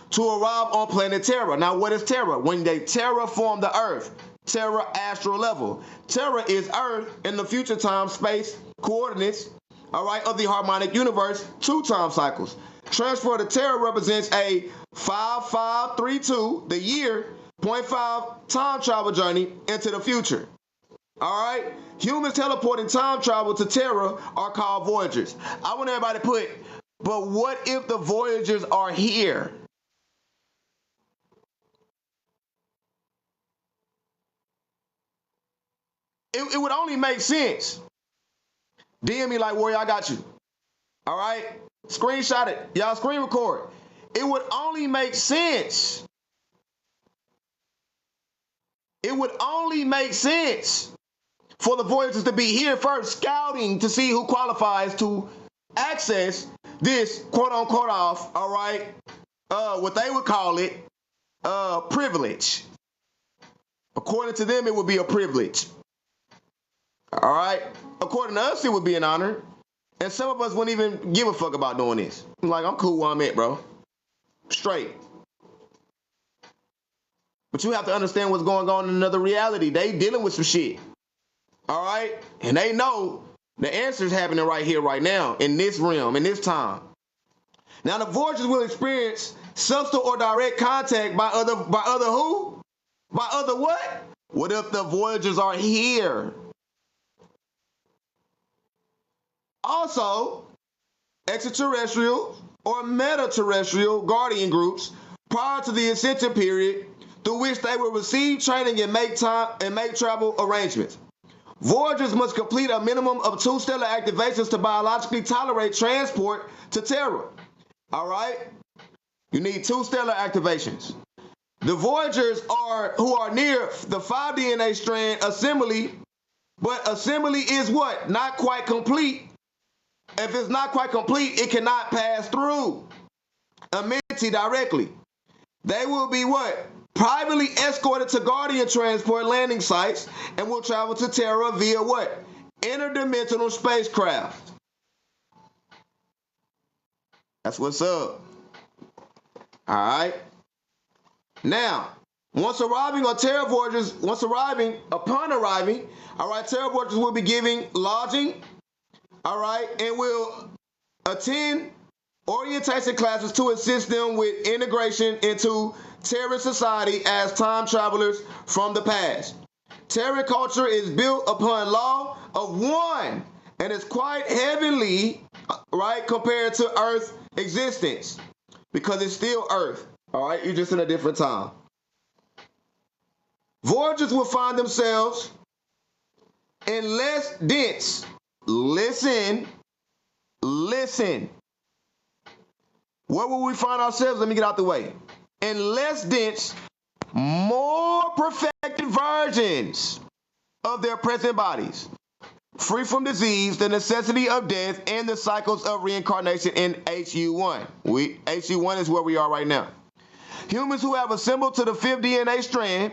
to arrive on planet Terra. Now, what is Terra? When they terraform the Earth, Terra astral level. Terra is Earth in the future time space coordinates, all right, of the harmonic universe, 2 time cycles. Transfer to Terra represents a 5532, the year, 0.5 time travel journey into the future. All right? Humans teleporting time travel to Terra are called Voyagers. I want everybody to put, but what if the Voyagers are here? It would only make sense. DM me like, Warrior, I got you. All right? Screenshot it. Y'all screen record. It would only make sense. It would only make sense for the Voyagers to be here first, scouting to see who qualifies to access this quote unquote off, all right, what they would call it, privilege. According to them, it would be a privilege. All right. According to us, it would be an honor. And some of us wouldn't even give a fuck about doing this. I'm like, I'm cool where I'm at, bro. Straight. But you have to understand what's going on in another reality. They dealing with some shit. All right? And they know the answer's happening right here, right now, in this realm, in this time. Now, the Voyagers will experience subtle or direct contact by other who? By other what? What if the Voyagers are here? Also, extraterrestrial or meta-terrestrial guardian groups prior to the ascension period through which they will receive training and make travel arrangements. Voyagers must complete a minimum of 2 stellar activations to biologically tolerate transport to Terra. All right? You need 2 stellar activations. The Voyagers who are near the 5 DNA strand assembly, but assembly is what? Not quite complete. If it's not quite complete, it cannot pass through Amenti directly. They will be what? Privately escorted to Guardian transport landing sites and will travel to Terra via what? Interdimensional spacecraft. That's what's up. All right. Now, upon arriving, all right, Terra Voyagers will be giving lodging, all right, and will attend orientation classes to assist them with integration into Terran society as time travelers from the past. Terran culture is built upon law of 1 and it's quite heavenly, right, compared to Earth's existence, because it's still Earth. All right, you're just in a different time. Voyagers will find themselves in less dense. Listen. Where will we find ourselves? Let me get out the way. In less dense, more perfected versions of their present bodies, free from disease, the necessity of death, and the cycles of reincarnation in HU1. HU1 is where we are right now. Humans who have assembled to the fifth DNA strand,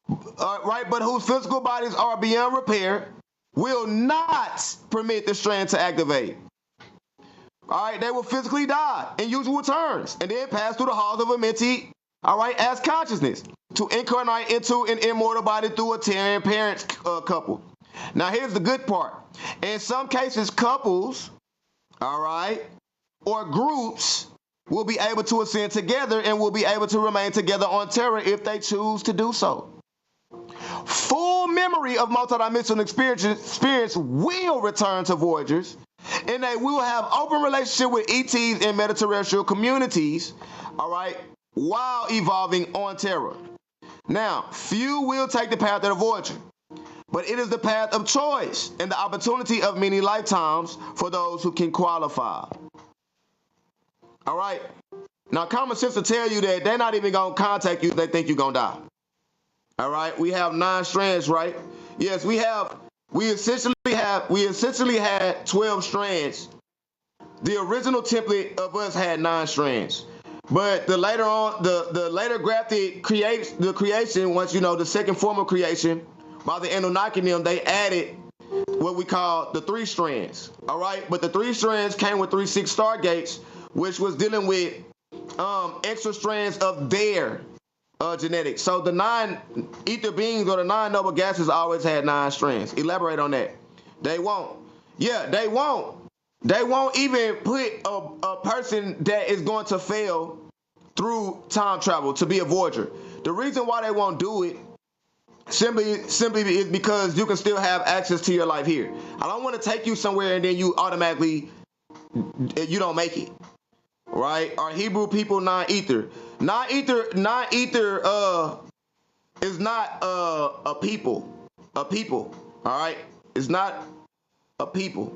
right, but whose physical bodies are beyond repair, will not permit the strand to activate. All right, they will physically die in usual terms and then pass through the halls of Amenti, all right, as consciousness to incarnate into an immortal body through a Terran parent couple. Now, here's the good part. In some cases, couples, all right, or groups will be able to ascend together and will be able to remain together on Terra if they choose to do so. Full memory of multidimensional experience will return to Voyagers, and they will have open relationship with ETs and metaterrestrial communities, all right, while evolving on Terra. Now, few will take the path of the Voyager, but it is the path of choice and the opportunity of many lifetimes for those who can qualify. All right? Now, common sense will tell you that they're not even going to contact you if they think you're going to die. All right? We have 9 strands, right? Yes, we essentially had 12 strands. The original template of us had 9 strands. But the later graphic creation, once you know the second form of creation, by the Anunnaki, they added what we call the 3 strands. All right, but the 3 strands came with 3/6 stargates, which was dealing with extra strands of their genetics. So the 9 ether beings or the 9 noble gases always had 9 strands. Elaborate on that. They won't. Yeah, they won't. They won't even put a person that is going to fail through time travel to be a Voyager. The reason why they won't do it simply is because you can still have access to your life here. I don't want to take you somewhere and then you automatically you don't make it. Right? Our Hebrew people non-ether. Non-ether is not a people. A people. All right? It's not a people.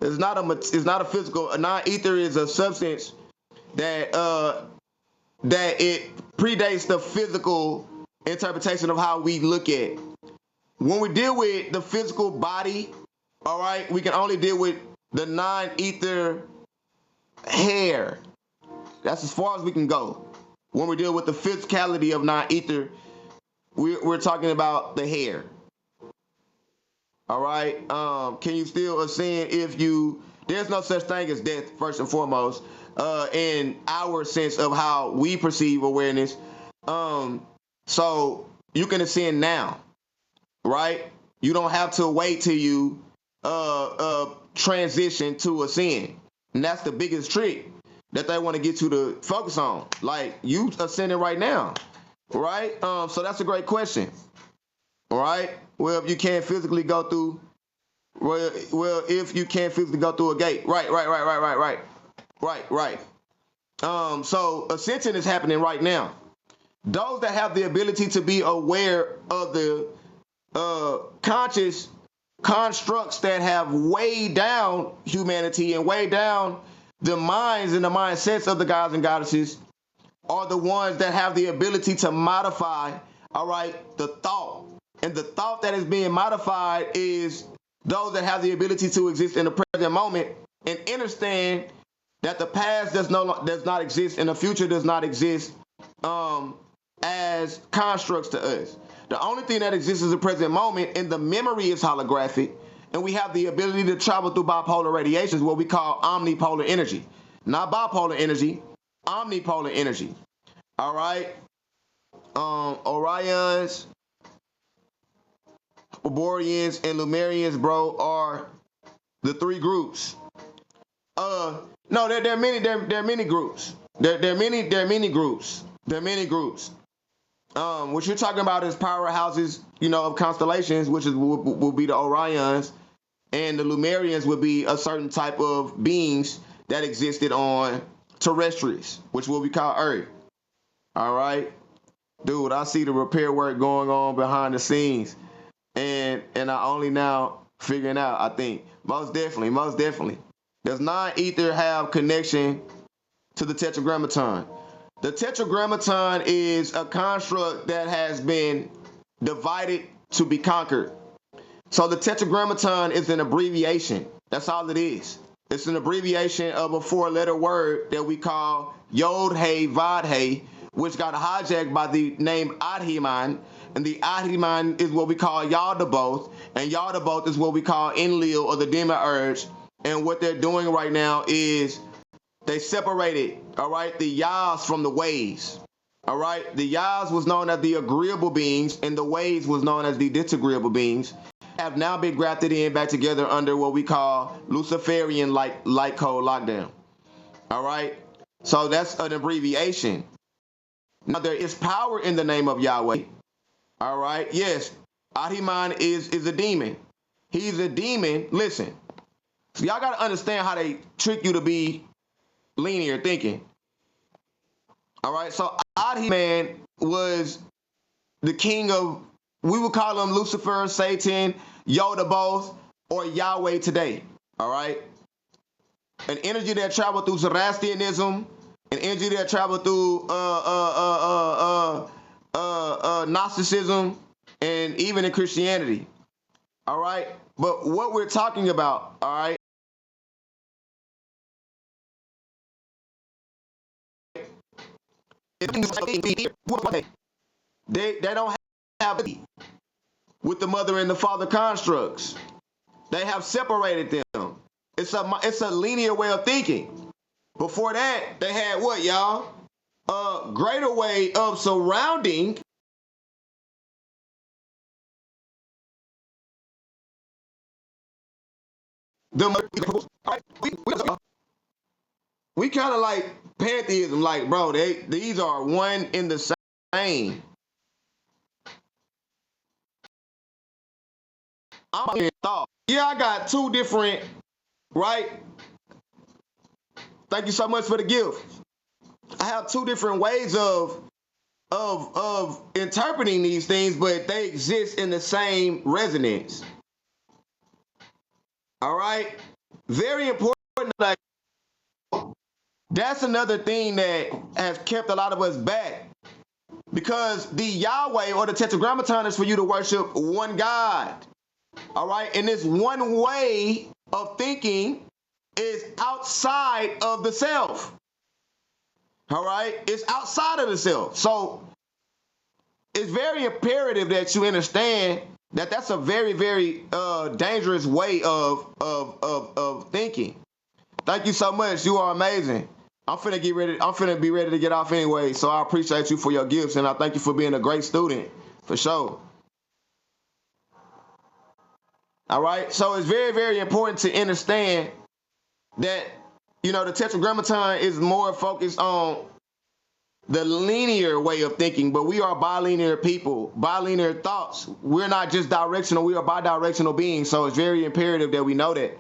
It's not a physical. A non-ether is a substance that it predates the physical interpretation of how we look at. When we deal with the physical body, all right, we can only deal with the non-ether hair. That's as far as we can go. When we deal with the physicality of non-ether, we're talking about the hair. All right. Can you still ascend if you? There's no such thing as death, first and foremost, in our sense of how we perceive awareness. So you can ascend now, right? You don't have to wait till you transition to ascend, and that's the biggest trick that they want to get you to focus on. Like, you ascending right now, right? So that's a great question. All right. Well, if you can't physically go through, if you can't physically go through a gate, right. So ascension is happening right now. Those that have the ability to be aware of the conscious constructs that have weighed down humanity and weighed down the minds and the mindsets of the gods and goddesses are the ones that have the ability to modify, all right, the thought. And the thought that is being modified is those that have the ability to exist in the present moment and understand that the past does not exist and the future does not exist as constructs to us. The only thing that exists is the present moment, and the memory is holographic, and we have the ability to travel through bipolar radiations, what we call omnipolar energy. Not bipolar energy, omnipolar energy. All right? Orions, Boreans, and Lemurians, bro, are the 3 groups. No, there are many groups. There are many groups. What you're talking about is powerhouses, of constellations, which will be the Orions, and the Lemurians would be a certain type of beings that existed on terrestrials, which will be called Earth. All right, dude, I see the repair work going on behind the scenes, and I only now figuring out. I think most definitely, does non-ether have connection to the tetragrammaton? The tetragrammaton is a construct that has been divided to be conquered. So the tetragrammaton is an abbreviation. That's all it is. It's an abbreviation of a four-letter word that we call Yod Hey Vod Hey, which got hijacked by the name Adhiman. And the Adhiman is what we call Yaldabaoth, and Yaldabaoth is what we call Enlil, or the demiurge. And what they're doing right now is they separated, all right, the Yahs from the Ways. All right, the Yahs was known as the agreeable beings, and the Ways was known as the disagreeable beings. Have now been grafted in back together under what we call Luciferian light code lockdown. All right, so that's an abbreviation. Now there is power in the name of Yahweh. All right, yes, Ahiman is a demon. He's a demon. Listen, so y'all got to understand how they trick you to be linear thinking. All right, so Ahiman was the king of, we would call him Lucifer, Satan, Yaldabaoth, or Yahweh today. All right, an energy that traveled through Zoroastrianism, an energy that traveled through Gnosticism, and even in Christianity. All right, but what we're talking about, all right, they don't have with the mother and the father constructs. They have separated them. It's a linear way of thinking. Before that, they had what, y'all? A greater way of surrounding the. We kind of like pantheism, like, bro, these are one in the same. I'm in thought. Yeah, I got two different, right? Thank you so much for the gift. I have two different ways of interpreting these things, but they exist in the same resonance. All right? Very important. Like, that's another thing that has kept a lot of us back, because the Yahweh or the Tetragrammaton is for you to worship one God. All right, and this one way of thinking is outside of the self. All right, it's outside of the self. So it's very imperative that you understand that that's a very, very dangerous way of thinking. Thank you so much. You are amazing. I'm finna be ready to get off anyway. So I appreciate you for your gifts, and I thank you for being a great student, for sure. All right. So it's very, very important to understand that, you know, the Tetragrammaton is more focused on the linear way of thinking, but we are bilinear people, bilinear thoughts. We're not just directional, we are bidirectional beings. So it's very imperative that we know that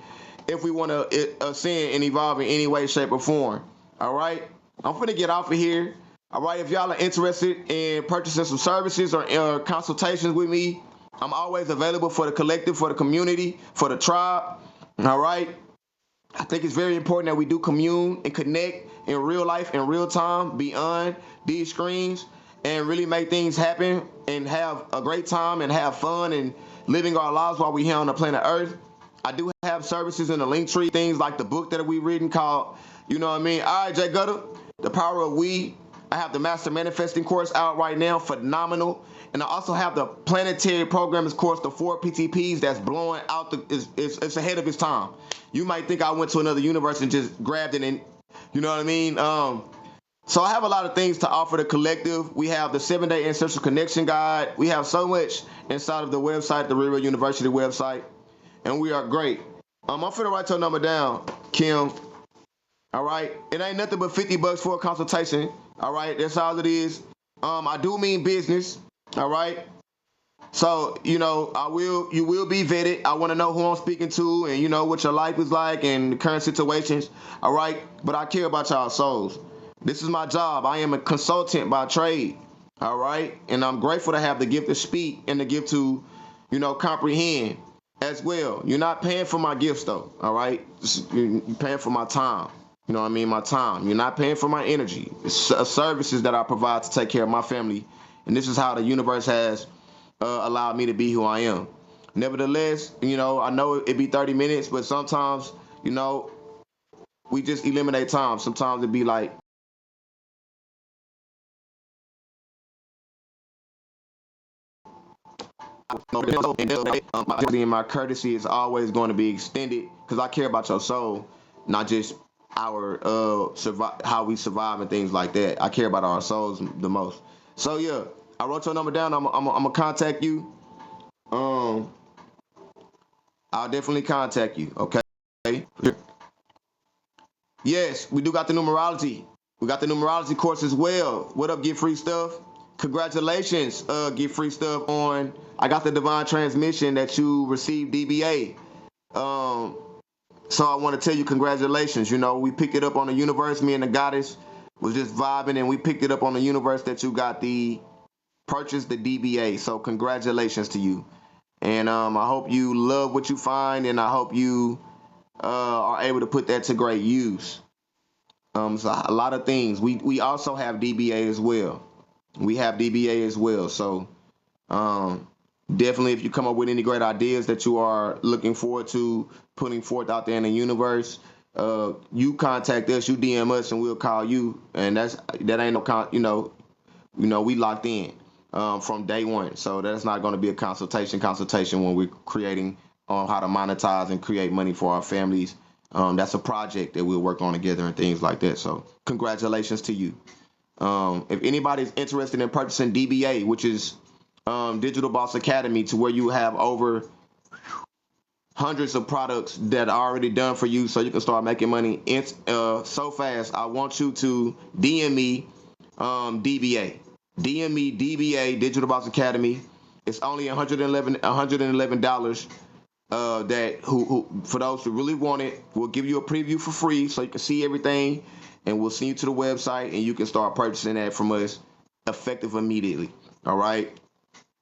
if we want to ascend and evolve in any way, shape, or form. All right, I'm finna get off of here. All right, if y'all are interested in purchasing some services or consultations with me, I'm always available for the collective, for the community, for the tribe. All right. I think it's very important that we do commune and connect in real life, in real time, beyond these screens, and really make things happen and have a great time and have fun and living our lives while we're here on the planet Earth. I do have services in the link tree, things like the book that we've written called, you know what I mean? All right, Jay Gutter, The Power of We. I have the Master Manifesting course out right now, phenomenal. And I also have the Planetary Programs course, the 4 PTPs, that's blowing out it's ahead of its time. You might think I went to another universe and just grabbed it, and you know what I mean? So I have a lot of things to offer the collective. We have the 7-day Ancestral Connection Guide. We have so much inside of the website, the RealReal University website, and we are great. I'm finna write your number down, Kim. All right, it ain't nothing but $50 for a consultation. All right, that's all it is. I do mean business. All right, So, you will be vetted. I want to know who I'm speaking to and, what your life is like and the current situations. All right. But I care about y'all souls. This is my job. I am a consultant by trade. All right. And I'm grateful to have the gift to speak and the gift to, comprehend as well. You're not paying for my gifts, though. All right. You're paying for my time. You know what I mean? My time. You're not paying for my energy. It's services that I provide to take care of my family. And this is how the universe has allowed me to be who I am. Nevertheless, I know it'd be 30 minutes, but sometimes, we just eliminate time. Sometimes it'd be like, my courtesy is always going to be extended because I care about your soul, not just our how we survive and things like that. I care about our souls the most. So yeah, I wrote your number down. I'm gonna contact you. I'll definitely contact you. Okay. Yes, we do got the numerology. We got the numerology course as well. What up, Get Free Stuff? Congratulations, Get Free Stuff on. I got the divine transmission that you received DBA. So I want to tell you congratulations. We picked it up on the universe. Me and the goddess was just vibing, and we picked it up on the universe that you got purchased the DBA. So congratulations to you. And I hope you love what you find, and I hope you are able to put that to great use. So a lot of things. We also have DBA as well. We have DBA as well. So definitely, if you come up with any great ideas that you are looking forward to putting forth out there in the universe, you contact us, you DM us, and we'll call you. And that ain't no we locked in from day one. So that's not going to be a consultation when we're creating on how to monetize and create money for our families. That's a project that we'll work on together and things like that. So congratulations to you. If anybody's interested in purchasing DBA, which is Digital Boss Academy, to where you have over hundreds of products that are already done for you so you can start making money so fast, I want you to DM me DBA. DM me DBA, Digital Boss Academy. It's only $111 that who for those who really want it, we'll give you a preview for free so you can see everything, and we'll send you to the website and you can start purchasing that from us effective immediately. All right.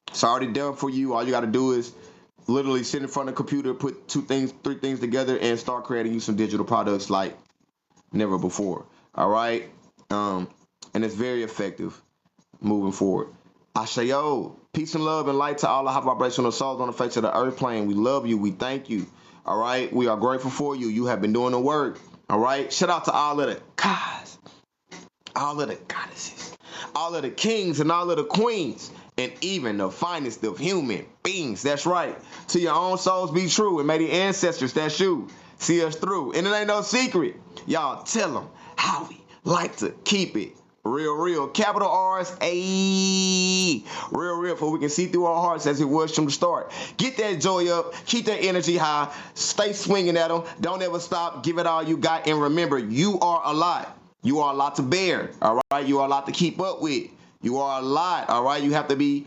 It's already done for you. All you got to do is literally sit in front of the computer, put three things together, and start creating you some digital products like never before. All right. And it's very effective moving forward. Ashayo, peace and love and light to all the high vibrational souls on the face of the earth plane. We love you. We thank you. All right. We are grateful for you. You have been doing the work. All right. Shout out to all of the gods, all of the goddesses, all of the kings and all of the queens, and even the finest of human beings. That's right. To your own souls be true, and may the ancestors, that's you, see us through. And it ain't no secret. Y'all tell them how we like to keep it real. Capital R's, real, for we can see through our hearts as it was from the start. Get that joy up. Keep that energy high. Stay swinging at them. Don't ever stop. Give it all you got. And remember, you are a lot. You are a lot to bear. All right. You are a lot to keep up with. You are a lot. All right. You have to be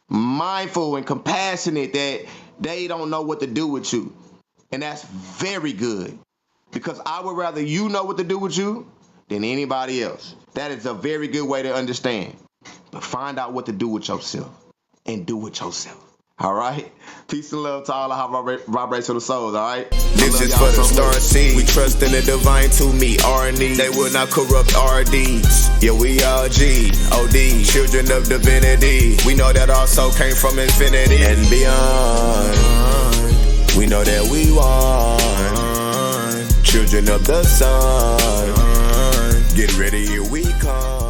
mindful and compassionate that they don't know what to do with you. And that's very good, because I would rather you know what to do with you than anybody else. That is a very good way to understand. But find out what to do with yourself and do it yourself. All right? Peace and love to all the high vibrational souls, all right? This is for the star seed. We trust in the divine to meet our needs. They will not corrupt our deeds. Yeah, we are G-O-D, children of divinity. We know that our soul came from infinity and beyond. We know that we want children of the sun. Get ready, here we come.